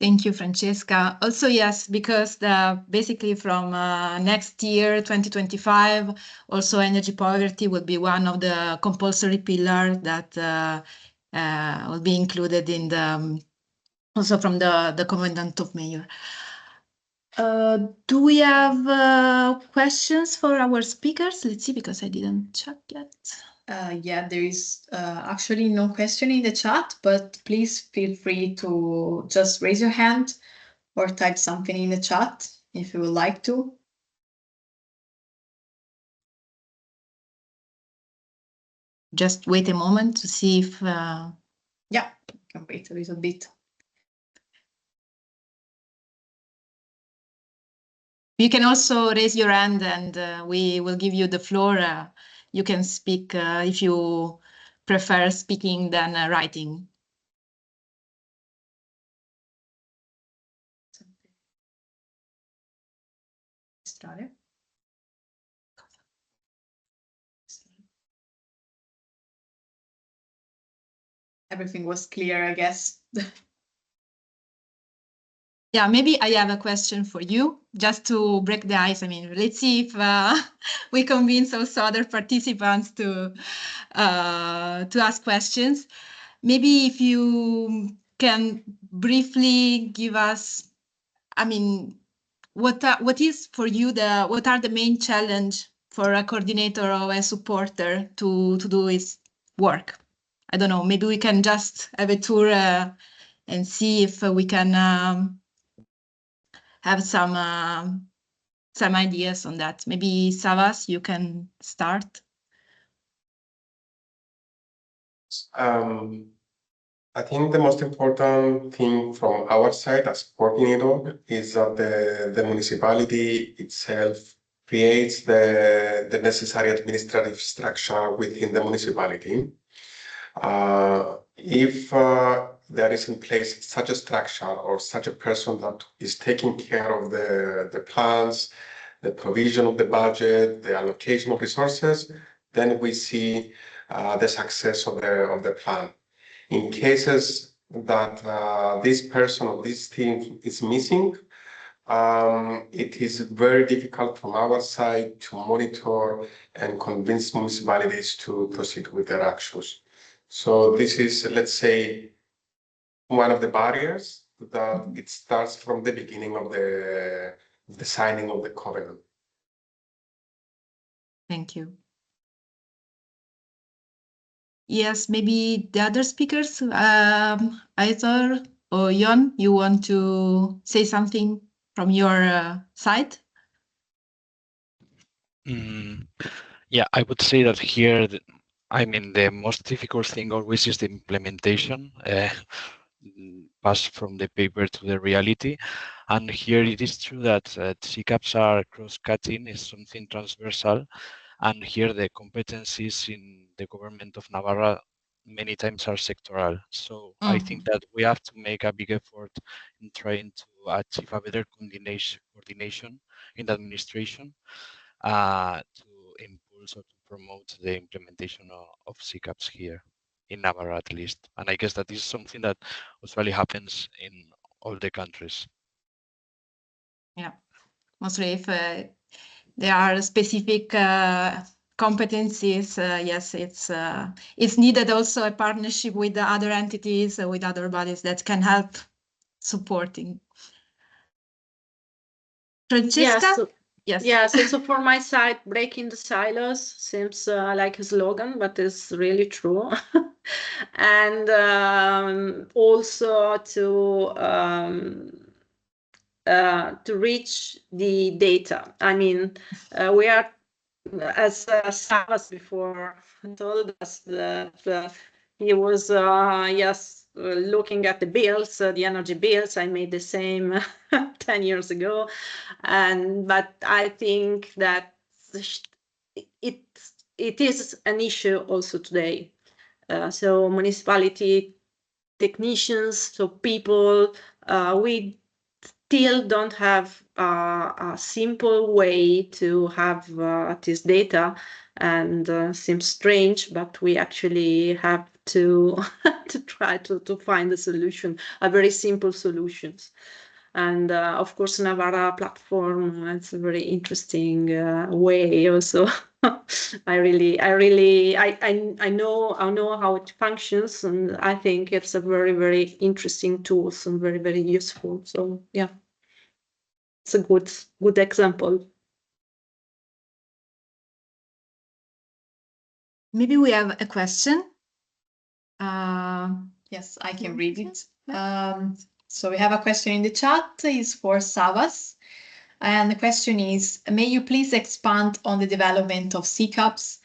Thank you, Francesca. Also, yes, because basically from next year, 2025, also energy poverty will be one of the compulsory pillars that will be included in the also from the Covenant of Mayor. Do we have questions for our speakers? Let's see, because I didn't check yet. Yeah, there is actually no question in the chat, but please feel free to just raise your hand or type something in the chat if you would like to. Just wait a moment to see if... Yeah, you can wait a little bit. You can also raise your hand and we will give you the floor. You can speak if you prefer speaking than writing. Everything was clear, I guess. Yeah, maybe I have a question for you, just to break the ice. I mean, let's see if we convince also other participants to ask questions. Maybe if you can briefly give us, I mean, what is for you what are the main challenge for a coordinator or a supporter to do his work? I don't know, maybe we can just have a tour and see if we can have some ideas on that. Maybe Savas, you can start. I think the most important thing from our side as coordinator is that the municipality itself creates the necessary administrative structure within the municipality. If there is in place such a structure or such a person that is taking care of the plans, the provision of the budget, the allocation of resources, then we see the success of the plan. In cases that this person or this team is missing, it is very difficult from our side to monitor and convince municipalities to proceed with their actions. So this is, let's say, one of the barriers that it starts from the beginning of the signing of the covenant. Thank you. Yes, maybe the other speakers, Aitor or Jon, you want to say something from your side? Yeah, I would say that here, I mean, the most difficult thing always is the implementation, pass from the paper to the reality. And here it is true that SECAPs are cross-cutting, is something transversal. And here the competencies in the government of Navarra many times are sectoral. So I think that we have to make a big effort in trying to achieve a better coordination in the administration to impulse or to promote the implementation of SECAPs here in Navarra at least. And I guess that is something that usually happens in all the countries. Yeah, mostly if there are specific competencies, yes, it's needed also a partnership with the other entities, with other bodies that can help supporting. Francesca? Yes. Yes, so for my side, breaking the silos seems like a slogan, but it's really true. And also to reach the data. I mean, we are, as Savas before told us, that he was, yes, looking at the bills, the energy bills. I made the same 10 years ago. But I think that it is an issue also today. So municipality technicians, so people with still don't have a simple way to have this data, and seems strange, but we actually have to to try to find a solution, a very simple solutions. And of course, Navarra platform, it's a very interesting way also. I know how it functions, and I think it's a very, very interesting tool and very, very useful. So yeah, it's a good example. Maybe we have a question. Yes, I can read it. So we have a question in the chat. It's for Savas. And the question is, may you please expand on the development of SECAPs?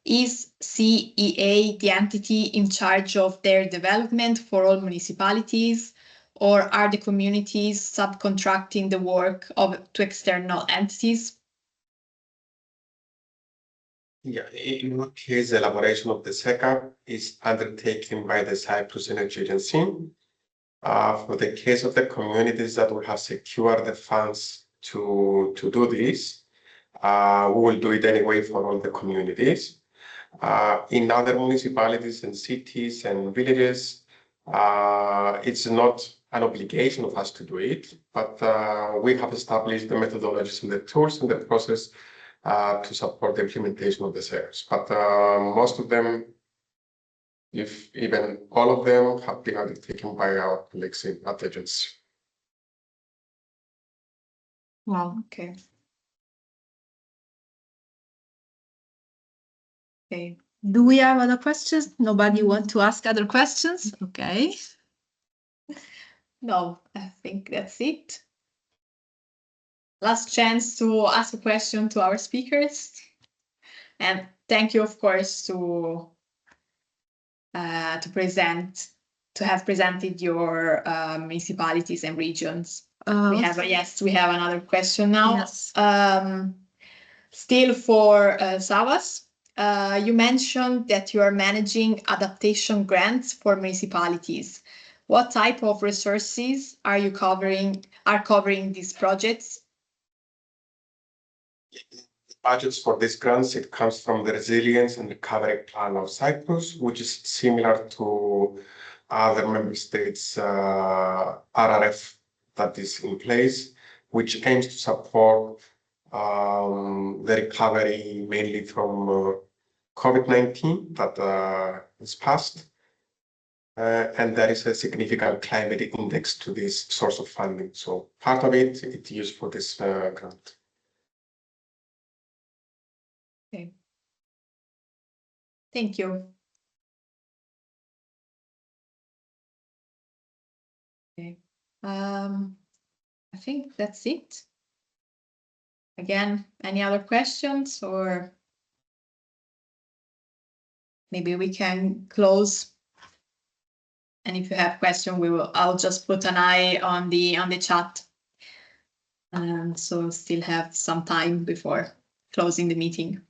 Is CEA the entity in charge of their development for all municipalities, or are the communities subcontracting the work to external entities? Yeah, in one case, the elaboration of the SECAP is undertaken by the Cyprus Energy Agency. For the case of the communities that will have secured the funds to do this, we will do it anyway for all the communities. In other municipalities and cities and villages, it's not an obligation of us to do it, but we have established the methodologies and the tools and the process to support the implementation of the SECAPs. But most of them, if even all of them, have been undertaken by our colleagues at the agency. Wow, okay. Okay. Do we have other questions? Nobody want to ask other questions? Okay. No, I think that's it. Last chance to ask a question to our speakers. And thank you, of course, to have presented your municipalities and regions. We have another question now. Yes. Still for Savas, you mentioned that you are managing adaptation grants for municipalities. What type of resources are covering these projects? Budgets for these grants, it comes from the Resilience and Recovery Plan of Cyprus, which is similar to other member states' RRF that is in place, which aims to support the recovery mainly from COVID-19 that is passed. And there is a significant climate index to this source of funding. So part of it is used for this grant. Okay. Thank you. Okay. I think that's it. Again, any other questions, or maybe we can close? And if you have questions, I'll just put an eye on the chat. And so still have some time before closing the meeting.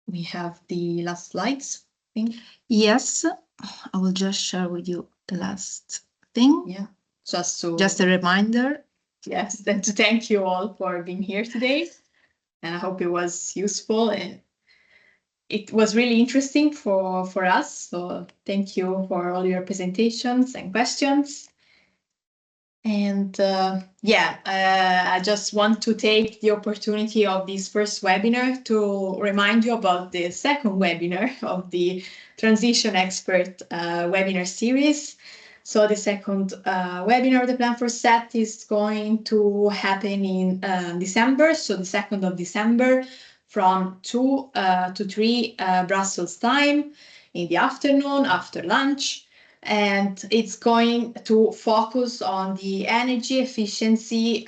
We have the last slides, I think. Yes, I will just share with you the last thing. Yeah, just a reminder. Yes, and to thank you all for being here today. And I hope it was useful, and it was really interesting for us. So thank you for all your presentations and questions. And I just want to take the opportunity of this first webinar to remind you about the second webinar of the Transition Expert webinar series. So the second webinar of the Plan4CET is going to happen in December, so the 2nd of December from 2 to 3 Brussels time in the afternoon after lunch. And it's going to focus on the energy efficiency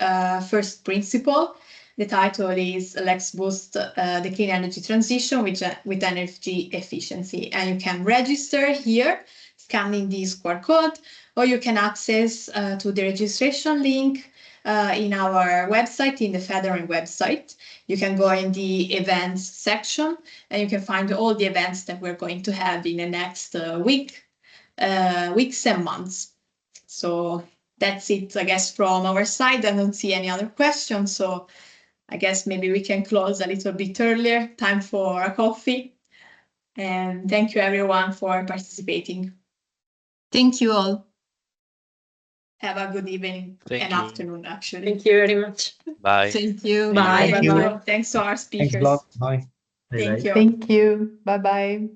first principle. The title is Let's Boost the Clean Energy Transition with Energy Efficiency. And you can register here, scanning this QR code, or you can access to the registration link in our website, in the Federal website. You can go in the events section, and you can find all the events that we're going to have in the next weeks and months. So that's it, I guess, from our side. I don't see any other questions, so I guess maybe we can close a little bit earlier. Time for a coffee. And thank you everyone for participating. Thank you all. Have a good evening and afternoon, actually. Thank you very much. Bye. Thank you. Bye. Thank Bye. you. Thanks to our speakers. Thanks a lot. Bye. Thank Bye-bye. you. Thank you. Bye-bye.